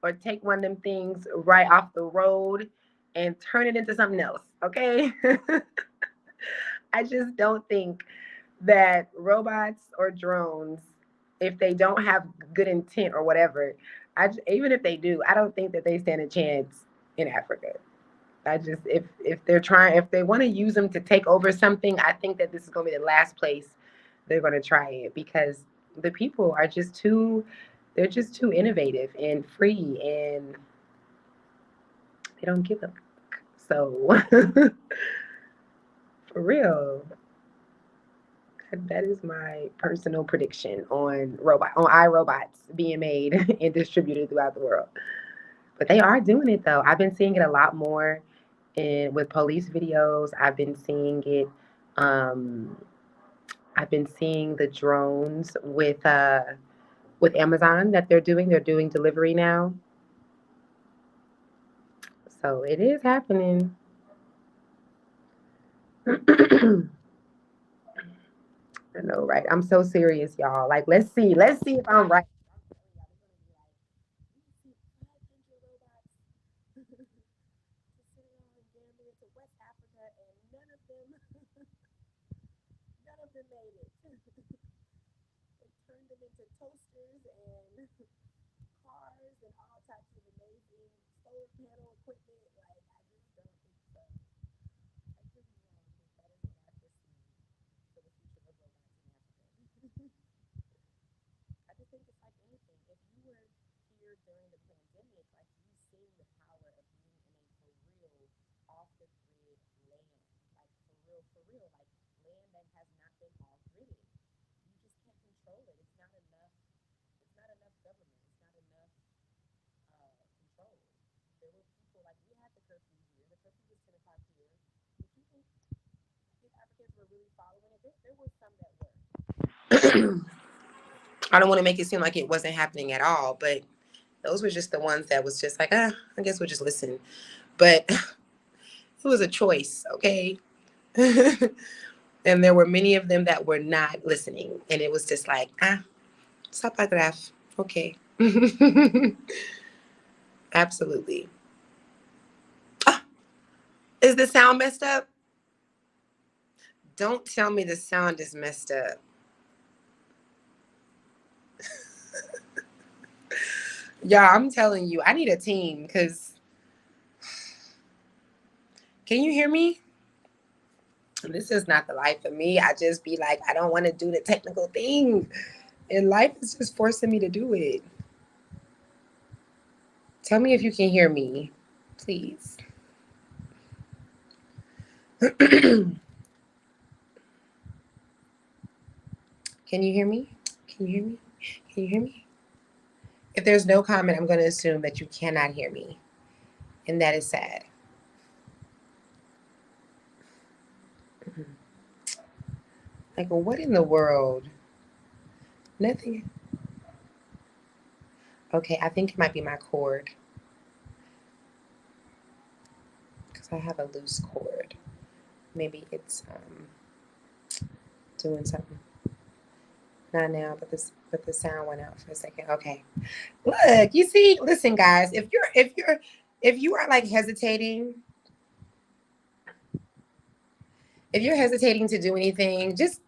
or take one of them things right off the road and turn it into something else. Okay. I just don't think that robots or drones, if they don't have good intent or whatever, even if they do, I don't think that they stand a chance in Africa. I just if they want to use them to take over something, I think that this is going to be the last place they're going to try it because the people are just too they're just too innovative and free and they don't give a fuck. So for real, that is my personal prediction on iRobots being made and distributed throughout the world. But they are doing it though. I've been seeing it a lot more with police videos. Um, I've been seeing the drones with Amazon that they're doing. They're doing delivery now, so it is happening. I know, right? I'm so serious, y'all. Like, let's see if I'm right. None of them made it. They turned them into toasters and cars and all types of amazing solar panel equipment. Like, I just don't think so. I could be wrong, but that is what I foresee for the future of robots in Africa. I just think it's like anything. If you were here during the pandemic, like you've seen the power of being in a for real off the grid land. Like for real, like land that has not been off gridded. You just can't control it. It's not enough government. It's not enough control. There were people like we had the curfew here. The curfew was 10 o'clock here. But you think if Africans were really following it, there were some that were. I don't want to make it seem like it wasn't happening at all, but those were just the ones that was just like, I guess we'll just listen. But it was a choice, okay? And there were many of them that were not listening. And it was just like, sapagraph. Okay. Absolutely. Ah, is the sound messed up? Don't tell me the sound is messed up. Yeah, I'm telling you, I need a team because can you hear me? This is not the life for me. I just be like, I don't want to do the technical thing. And life is just forcing me to do it. Tell me if you can hear me, please. Can you hear me? Can you hear me? Can you hear me? If there's no comment, I'm going to assume that you cannot hear me. And that is sad. Like, what in the world? Nothing. Okay, I think it might be my cord. Because I have a loose cord. Maybe it's doing something. Not now, but the sound went out for a second. Okay. Look, you see, listen, guys, if you are like hesitating, if you're hesitating to do anything, just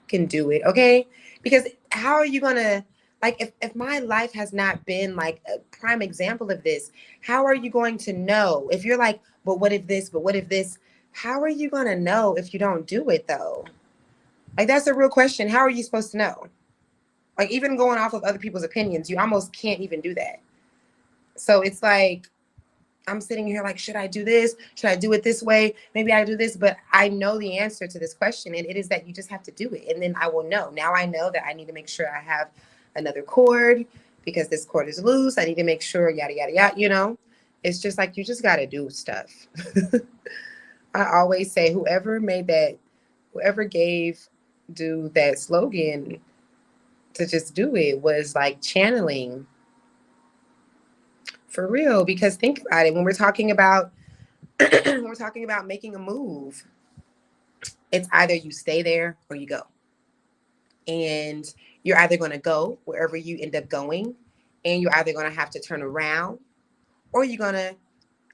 can do it, okay? Because how are you gonna, like, if my life has not been like a prime example of this, how are you going to know? If you're like, but what if this, but what if this? How are you gonna know if you don't do it though? Like, that's a real question. How are you supposed to know? Like, even going off of other people's opinions, you almost can't even do that. So it's like, I'm sitting here like, should I do this? Should I do it this way? Maybe I do this, but I know the answer to this question, and it is that you just have to do it, and then I will know. Now I know that I need to make sure I have another cord because this cord is loose. I need to make sure, yada, yada, yada, you know? It's just like, you just got to do stuff. I always say, whoever gave do that slogan to just do it was like channeling. For real, because think about it. When we're talking about making a move, it's either you stay there or you go. And you're either going to go wherever you end up going, and you're either going to have to turn around, or you're either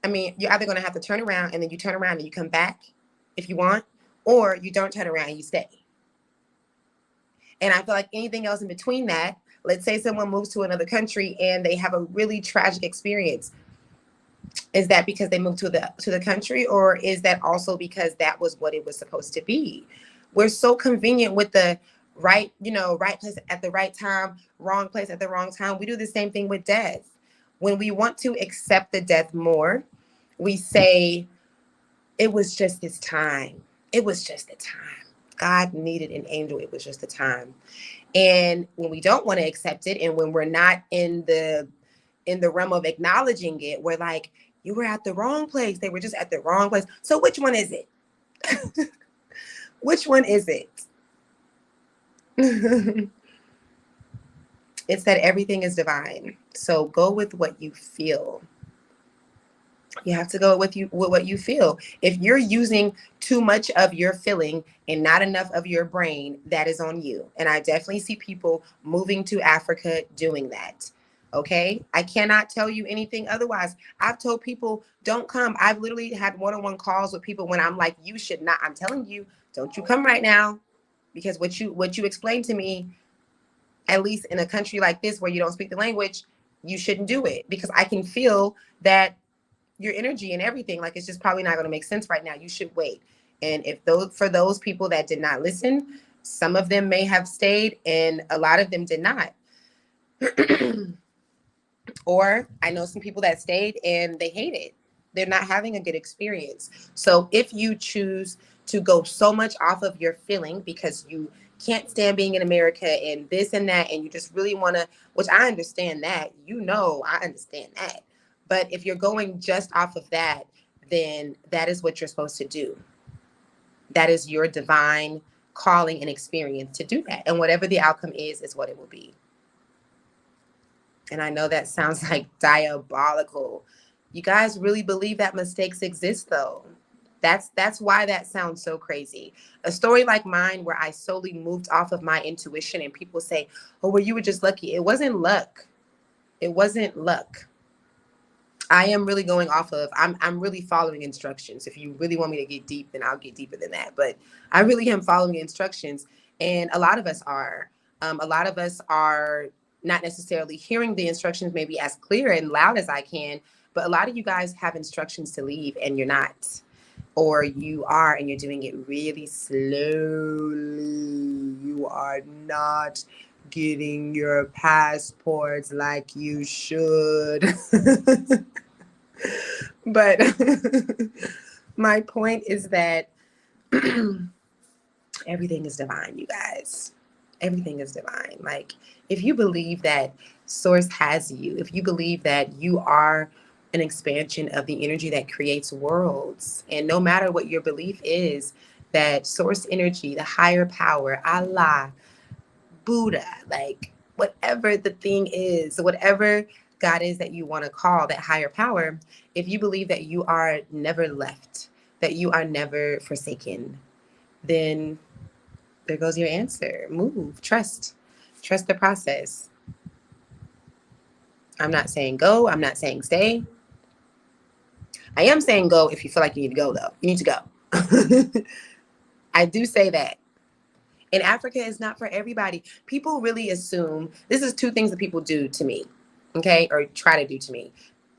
going to have to turn around and then you turn around and you come back if you want, or you don't turn around and you stay. And I feel like anything else in between that, let's say someone moves to another country and they have a really tragic experience. Is that because they moved to the country, or is that also because that was what it was supposed to be? We're so convenient with the right place at the right time, wrong place at the wrong time. We do the same thing with death. When we want to accept the death more, we say, it was just this time. It was just the time. God needed an angel. It was just the time. And when we don't want to accept it, and when we're not in the realm of acknowledging it, we're like, you were at the wrong place. They were just at the wrong place. So which one is it? Which one is it? It's that everything is divine. So go with what you feel. You have to go with what you feel. If you're using too much of your feeling and not enough of your brain, that is on you. And I definitely see people moving to Africa doing that. Okay. I cannot tell you anything otherwise. I've told people, don't come. I've literally had one-on-one calls with people when I'm like, you should not. I'm telling you, don't you come right now, because what you explained to me, at least in a country like this where you don't speak the language, you shouldn't do it, because I can feel that your energy and everything, like, it's just probably not going to make sense right now. You should wait. And for those people that did not listen, some of them may have stayed and a lot of them did not. Or I know some people that stayed and they hate it. They're not having a good experience. So if you choose to go so much off of your feeling because you can't stand being in America and this and that, and you just really want to, which I understand that, I understand that. But if you're going just off of that, then that is what you're supposed to do. That is your divine calling and experience to do that. And whatever the outcome is what it will be. And I know that sounds like diabolical. You guys really believe that mistakes exist, though? That's why that sounds so crazy. A story like mine, where I solely moved off of my intuition, and people say, oh, well, you were just lucky. It wasn't luck. It wasn't luck. I am really going off of, I'm really following instructions. If you really want me to get deep, then I'll get deeper than that. But I really am following instructions. And a lot of us are. A lot of us are not necessarily hearing the instructions maybe as clear and loud as I can. But a lot of you guys have instructions to leave and you're not. or you are and you're doing it really slowly. You are not getting your passports like you should. But my point is that everything is divine, you guys. Everything is divine. Like, if you believe that Source has you, if you believe that you are an expansion of the energy that creates worlds, and no matter what your belief is, that Source energy, the higher power, Allah, Buddha, like whatever the thing is, whatever God is that you want to call that higher power, if you believe that you are never left, that you are never forsaken, then there goes your answer. Move, trust the process. I'm not saying go. I'm not saying stay. I am saying go if you feel like you need to go, though. You need to go. I do say that. And Africa is not for everybody. People really assume this is two things that people do to me, okay, or try to do to me.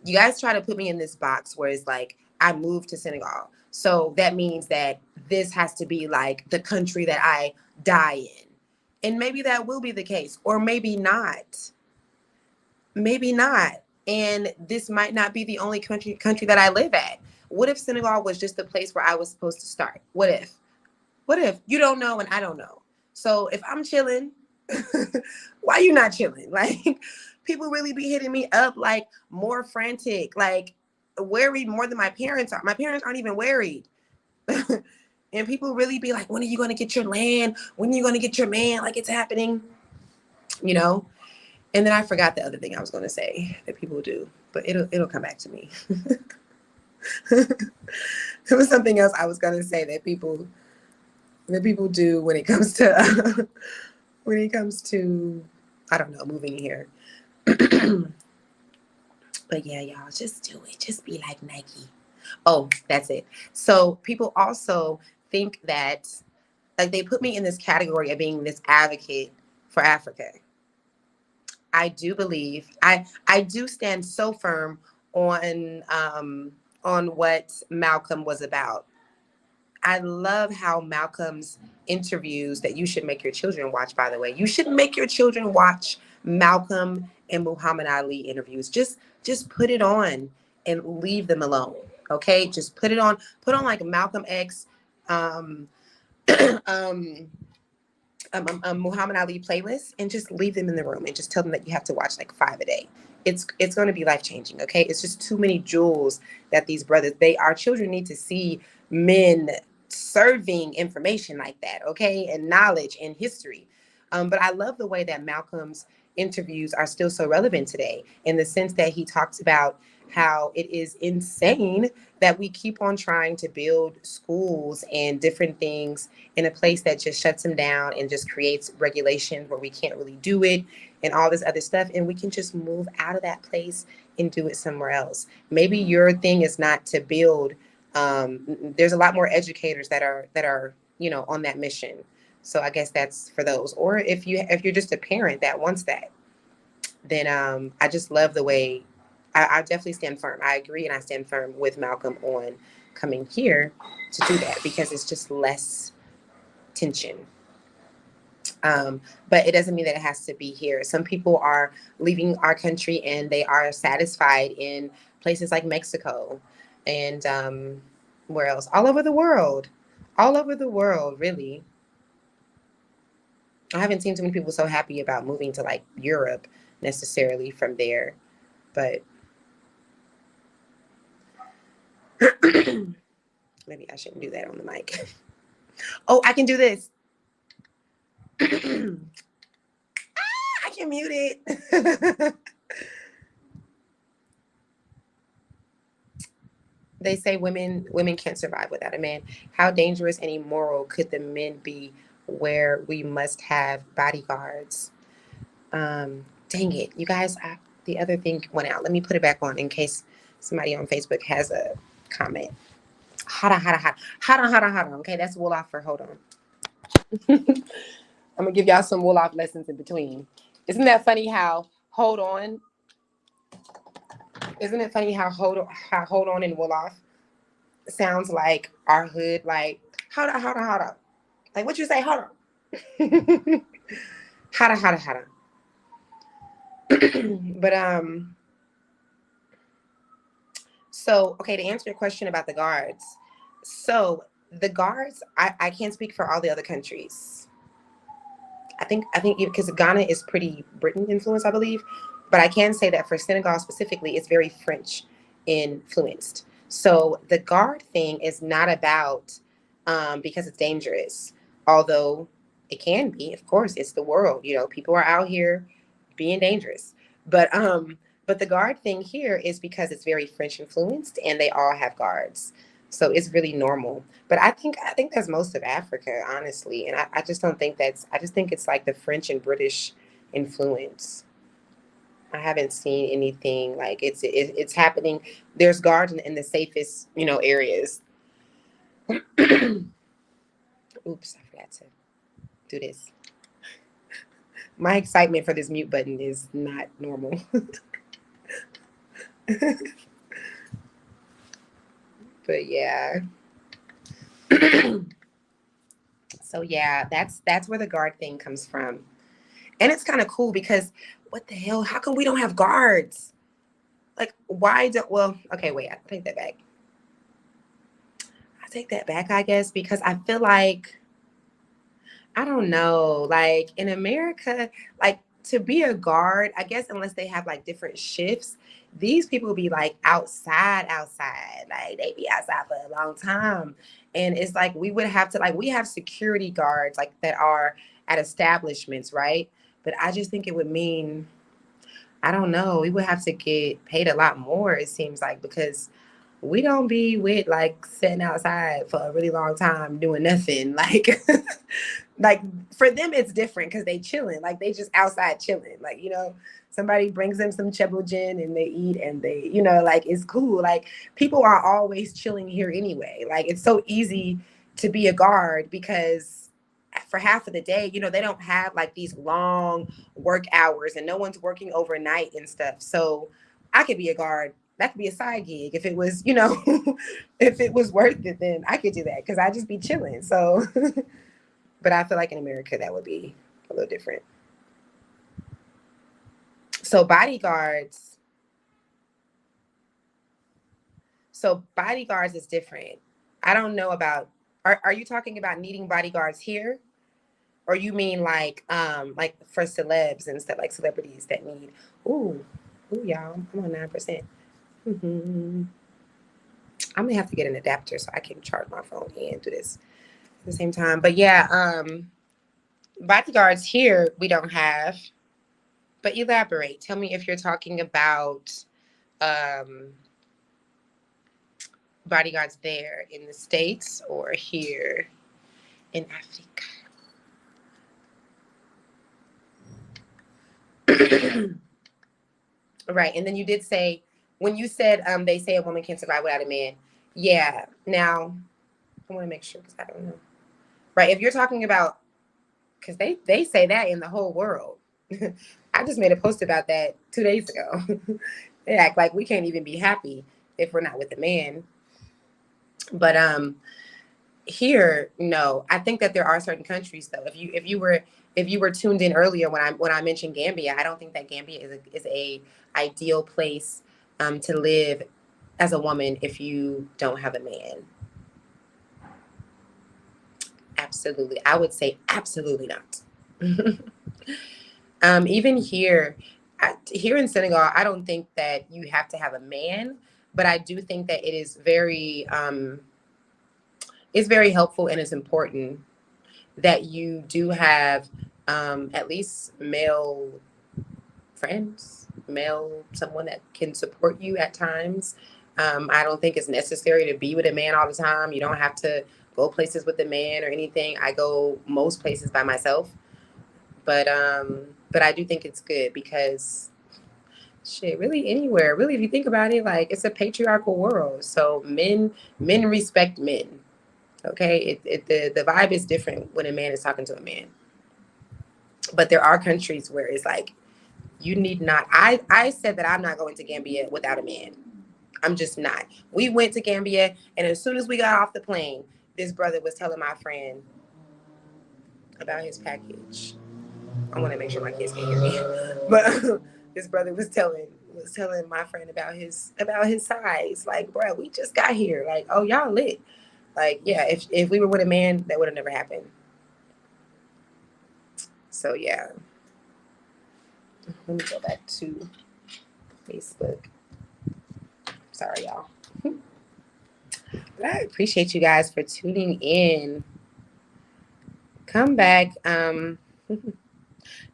You guys try to put me in this box where it's like I moved to Senegal. So that means that this has to be like the country that I die in. And maybe that will be the case, or maybe not. Maybe not. And this might not be the only country that I live at. What if Senegal was just the place where I was supposed to start? What if? What if? You don't know and I don't know. So if I'm chilling, why you not chilling? Like, people really be hitting me up like more frantic, like worried more than my parents are. My parents aren't even worried. And people really be like, when are you going to get your land? When are you going to get your man? Like, it's happening, you know? And then I forgot the other thing I was going to say that people do, but it'll come back to me. There was something else I was going to say that people do when it comes to I don't know, moving here. But yeah, y'all, just do it. Just be like Nike. Oh, that's it. So people also think that, like, they put me in this category of being this advocate for Africa. I do believe I do stand so firm on what Malcolm was about. I love how Malcolm's interviews that you should make your children watch, by the way. You should make your children watch Malcolm and Muhammad Ali interviews. Just put it on and leave them alone. Okay? Just put it on. Put on like Malcolm X, um, Muhammad Ali playlist, and just leave them in the room and just tell them that you have to watch like 5 a day. It's going to be life changing. Okay? It's just too many jewels that these brothers, our children need to see men serving information like that, okay, and knowledge and history. But I love the way that Malcolm's interviews are still so relevant today, in the sense that he talks about how it is insane that we keep on trying to build schools and different things in a place that just shuts them down and just creates regulations where we can't really do it and all this other stuff. And we can just move out of that place and do it somewhere else. Maybe your thing is not to build. There's a lot more educators that are on that mission. So I guess that's for those. Or if you're just a parent that wants that, then I just love the way I definitely stand firm. I agree, and I stand firm with Malcolm on coming here to do that, because it's just less tension. But it doesn't mean that it has to be here. Some people are leaving our country and they are satisfied in places like Mexico and where else? All over the world, really. I haven't seen too many people so happy about moving to like Europe necessarily from there, but maybe I shouldn't do that on the mic. Oh, I can do this. I can mute it. They say women can't survive without a man. How dangerous and immoral could the men be where we must have bodyguards? Dang it, you guys, the other thing went out. Let me put it back on in case somebody on Facebook has a comment. Hold on. Okay, that's Wolof for hold on. I'm gonna give y'all some Wolof lessons in between. Isn't that funny how hold on? Isn't it funny how hold on in Wolof? sounds like our hood, like, hold on. Like, what you say? Hold on. Hold on. But, so, okay, to answer your question about the guards. So, the guards, I can't speak for all the other countries. I think because Ghana is pretty Britain influenced, I believe. But I can say that for Senegal specifically, it's very French influenced. So the guard thing is not about because it's dangerous, although it can be. Of course, it's the world. You know, people are out here being dangerous. But the guard thing here is because it's very French influenced, and they all have guards. So it's really normal. But I think that's most of Africa, honestly. And I just don't think that's I just think it's like the French and British influence. I haven't seen anything like it's happening. There's guards in the safest, areas. Oops, I forgot to do this. My excitement for this mute button is not normal. But yeah. So yeah, that's where the guard thing comes from. And it's kind of cool because what the hell? How come we don't have guards? Like, why don't, well, okay, wait, I take that back. I guess, because I feel like, I don't know, like in America, like to be a guard, I guess, unless they have like different shifts, these people be like outside. Like they be outside for a long time. And it's like we would have to, like, we have security guards like that are at establishments, right? But I just think it would mean, I don't know, we would have to get paid a lot more, it seems like, because we don't be with like sitting outside for a really long time doing nothing. Like, like for them, it's different because they chilling. Like they just outside chilling. Like, somebody brings them some chebulgin and they eat and they, like it's cool. Like people are always chilling here anyway. Like it's so easy to be a guard because for half of the day, they don't have like these long work hours and no one's working overnight and stuff. So I could be a guard. That could be a side gig if it was, if it was worth it, then I could do that because I just be chilling. So, but I feel like in America that would be a little different. So bodyguards. So bodyguards is different. I don't know about. Are you talking about needing bodyguards here, or you mean like for celebs and stuff, like celebrities that need? Ooh, y'all, I'm on 9%. I'm gonna have to get an adapter so I can charge my phone and do this at the same time. But yeah, bodyguards here we don't have. But elaborate. Tell me if you're talking about bodyguards there in the States or here in Africa. Right. And then you did say, when you said they say a woman can't survive without a man. Yeah. Now, I want to make sure because I don't know. Right. If you're talking about, because they say that in the whole world. I just made a post about that 2 days ago. They act like we can't even be happy if we're not with a man. But here, no. I think that there are certain countries though. If you were tuned in earlier when I mentioned Gambia, I don't think that Gambia is a ideal place to live as a woman if you don't have a man. Absolutely. I would say absolutely not. Even here in Senegal, I don't think that you have to have a man, but I do think that it is it's very helpful and it's important that you do have at least male friends, someone that can support you at times. I don't think it's necessary to be with a man all the time. You don't have to go places with a man or anything. I go most places by myself. But I do think it's good because shit, really anywhere, really, if you think about it, like it's a patriarchal world. So men respect men. Okay. The vibe is different when a man is talking to a man. But there are countries where it's like, you need not, I said that I'm not going to Gambia without a man. I'm just not. We went to Gambia, and as soon as we got off the plane, this brother was telling my friend about his package. I want to make sure my kids can hear me, but this brother was telling my friend about his size. Like, bro, we just got here. Like, oh, y'all lit. Like, yeah, if we were with a man, that would have never happened. So yeah, let me go back to Facebook. Sorry, y'all. But I appreciate you guys for tuning in. Come back. Come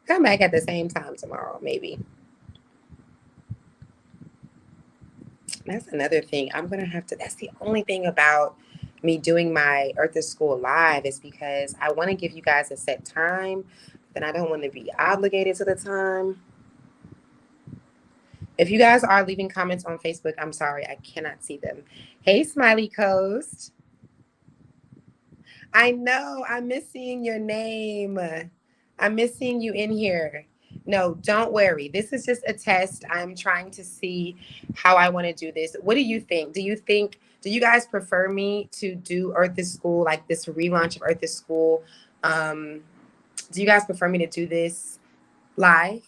back at the same time tomorrow, maybe. That's another thing. I'm gonna have to. That's the only thing about me doing my Earth is School live is because I want to give you guys a set time, then I don't want to be obligated to the time. If you guys are leaving comments on Facebook, I'm sorry, I cannot see them. Hey, Smiley Coast. I know, I miss seeing your name. I miss seeing you in here. No, don't worry. This is just a test. I'm trying to see how I want to do this. What do you think? Do you guys prefer me to do Earth is School, like this relaunch of Earth is School? Do you guys prefer me to do this live?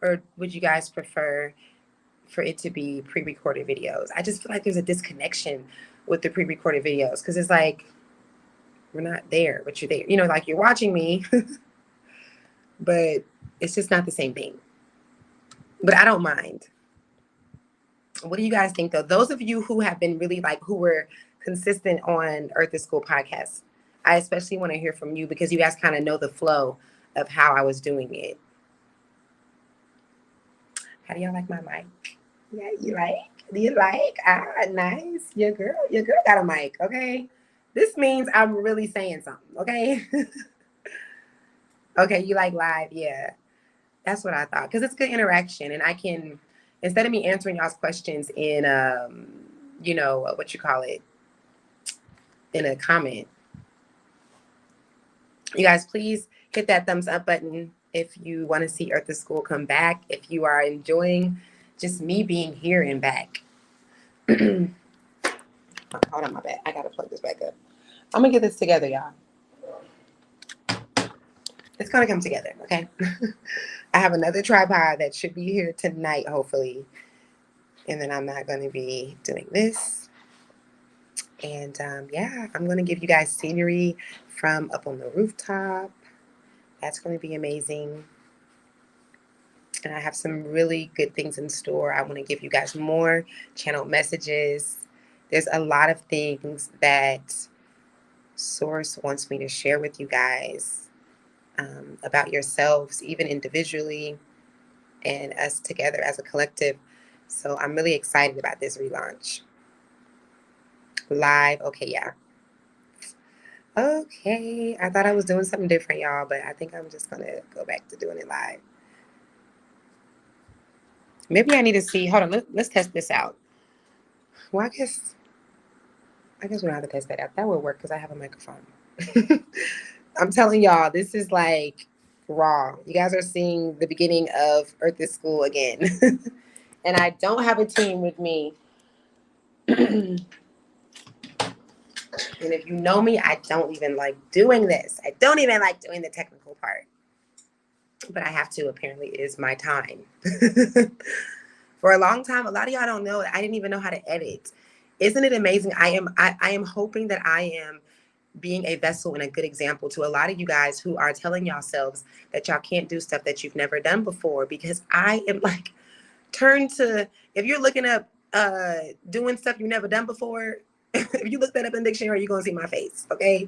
Or would you guys prefer for it to be pre-recorded videos? I just feel like there's a disconnection with the pre-recorded videos because it's like, we're not there, but you're there. You know, like you're watching me, but it's just not the same thing. But I don't mind. What do you guys think, though? Those of you who have been really who were consistent on Earth is School podcast, I especially want to hear from you because you guys kind of know the flow of how I was doing it. How do y'all like my mic? Yeah, you like? Do you like? Ah, nice. Your girl got a mic, okay? This means I'm really saying something, okay? Okay, you like live? Yeah. That's what I thought. Because it's good interaction. And I can, instead of me answering y'all's questions in, what you call it, in a comment, you guys, please hit that thumbs up button if you want to see Earth is School come back. If you are enjoying just me being here and back. Hold on, my bad. I got to plug this back up. I'm going to get this together, y'all. It's going to come together, okay? I have another tripod that should be here tonight, hopefully. And then I'm not going to be doing this. And, I'm going to give you guys scenery from up on the rooftop. That's going to be amazing. And I have some really good things in store. I want to give you guys more channel messages. There's a lot of things that Source wants me to share with you guys about yourselves, even individually, and us together as a collective. So I'm really excited about this relaunch. Live. Okay, yeah. Okay. I thought I was doing something different, y'all, but I think I'm just going to go back to doing it live. Maybe I need to see. Hold on. Let's test this out. Well, I guess we don't have to test that out. That will work because I have a microphone. I'm telling y'all, this is like raw. You guys are seeing the beginning of Earth is School again. And I don't have a team with me. And if you know me, I don't even like doing this. I don't even like doing the technical part. But I have to. Apparently, it is my time. For a long time, a lot of y'all don't know that I didn't even know how to edit. Isn't it amazing? I am hoping that I am being a vessel and a good example to a lot of you guys who are telling yourselves that y'all can't do stuff that you've never done before, because I am like, if you're looking up doing stuff you've never done before, if you look that up in the dictionary, you're going to see my face, okay?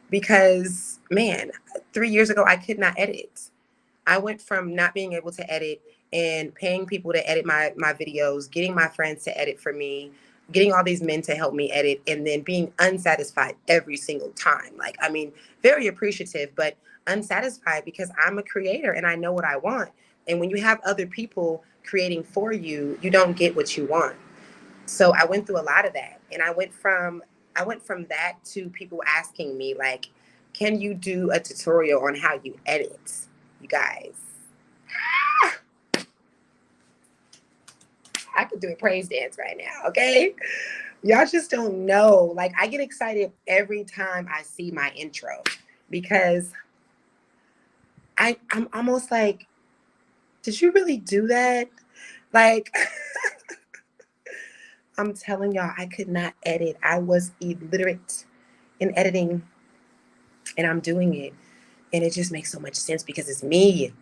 Because, man, 3 years ago, I could not edit. I went from not being able to edit and paying people to edit my videos, getting my friends to edit for me, getting all these men to help me edit, and then being unsatisfied every single time. Like, I mean, very appreciative, but unsatisfied because I'm a creator and I know what I want. And when you have other people creating for you, you don't get what you want. So I went through a lot of that. And I went from that to people asking me, like, can you do a tutorial on how you edit, you guys? I could do a praise dance right now, okay? Y'all just don't know. Like, I get excited every time I see my intro because I'm almost like, did you really do that? Like, I'm telling y'all, I could not edit. I was illiterate in editing, and I'm doing it. And it just makes so much sense because it's me.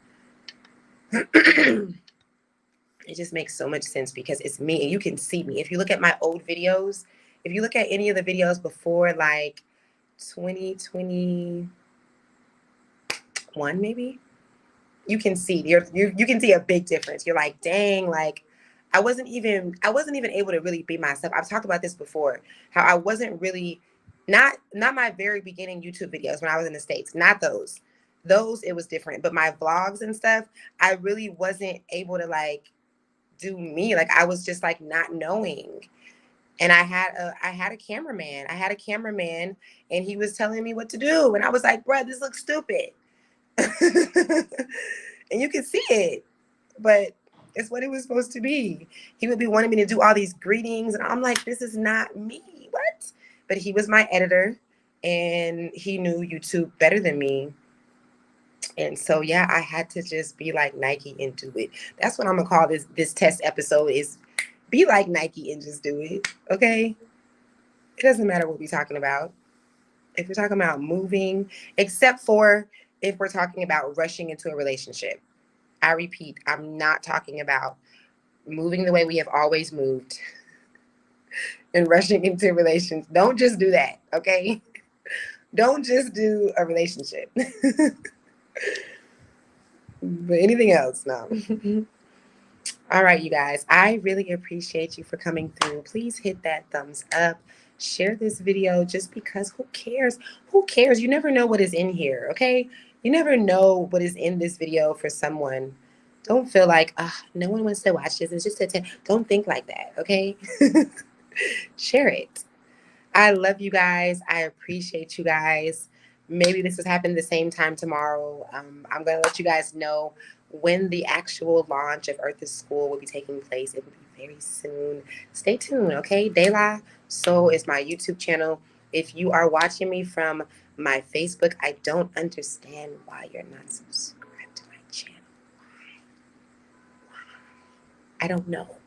It just makes so much sense because it's me, and you can see me. If you look at my old videos, if you look at any of the videos before like 2021, maybe, you can see you can see a big difference. You're like, dang, like I wasn't even able to really be myself. I've talked about this before, how I wasn't really not my very beginning YouTube videos when I was in the States, not those. Those it was different, but my vlogs and stuff, I really wasn't able to like do me. Like I was just like not knowing. And I had a cameraman. I had a cameraman and he was telling me what to do. And I was like, bruh, this looks stupid. And you can see it, but it's what it was supposed to be. He would be wanting me to do all these greetings, and I'm like, this is not me. What? But he was my editor, and he knew YouTube better than me. And so, yeah, I had to just be like Nike and do it. That's what I'm gonna call this test episode is be like Nike and just do it. Okay? It doesn't matter what we're talking about. If we're talking about moving, except for if we're talking about rushing into a relationship. I repeat, I'm not talking about moving the way we have always moved and rushing into relations. Don't just do that, okay? Don't just do a relationship. But anything else, no. All right, you guys, I really appreciate you for coming through. Please hit that thumbs up. Share this video just because who cares? Who cares? You never know what is in here, okay? You never know what is in this video for someone. Don't feel like, no one wants to watch this. It's just don't think like that, okay? Share it. I love you guys. I appreciate you guys. Maybe this has happened the same time tomorrow. I'm going to let you guys know when the actual launch of Earth is School will be taking place. It will be very soon. Stay tuned, okay? De La Soul is my YouTube channel. If you are watching me from my Facebook, I don't understand why you're not subscribed to my channel. Why? I don't know.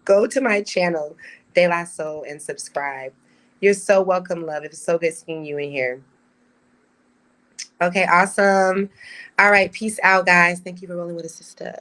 Go to my channel, De La Soul, and subscribe. You're so welcome, love. It's so good seeing you in here. Okay, awesome. All right, peace out, guys. Thank you for rolling with a sister.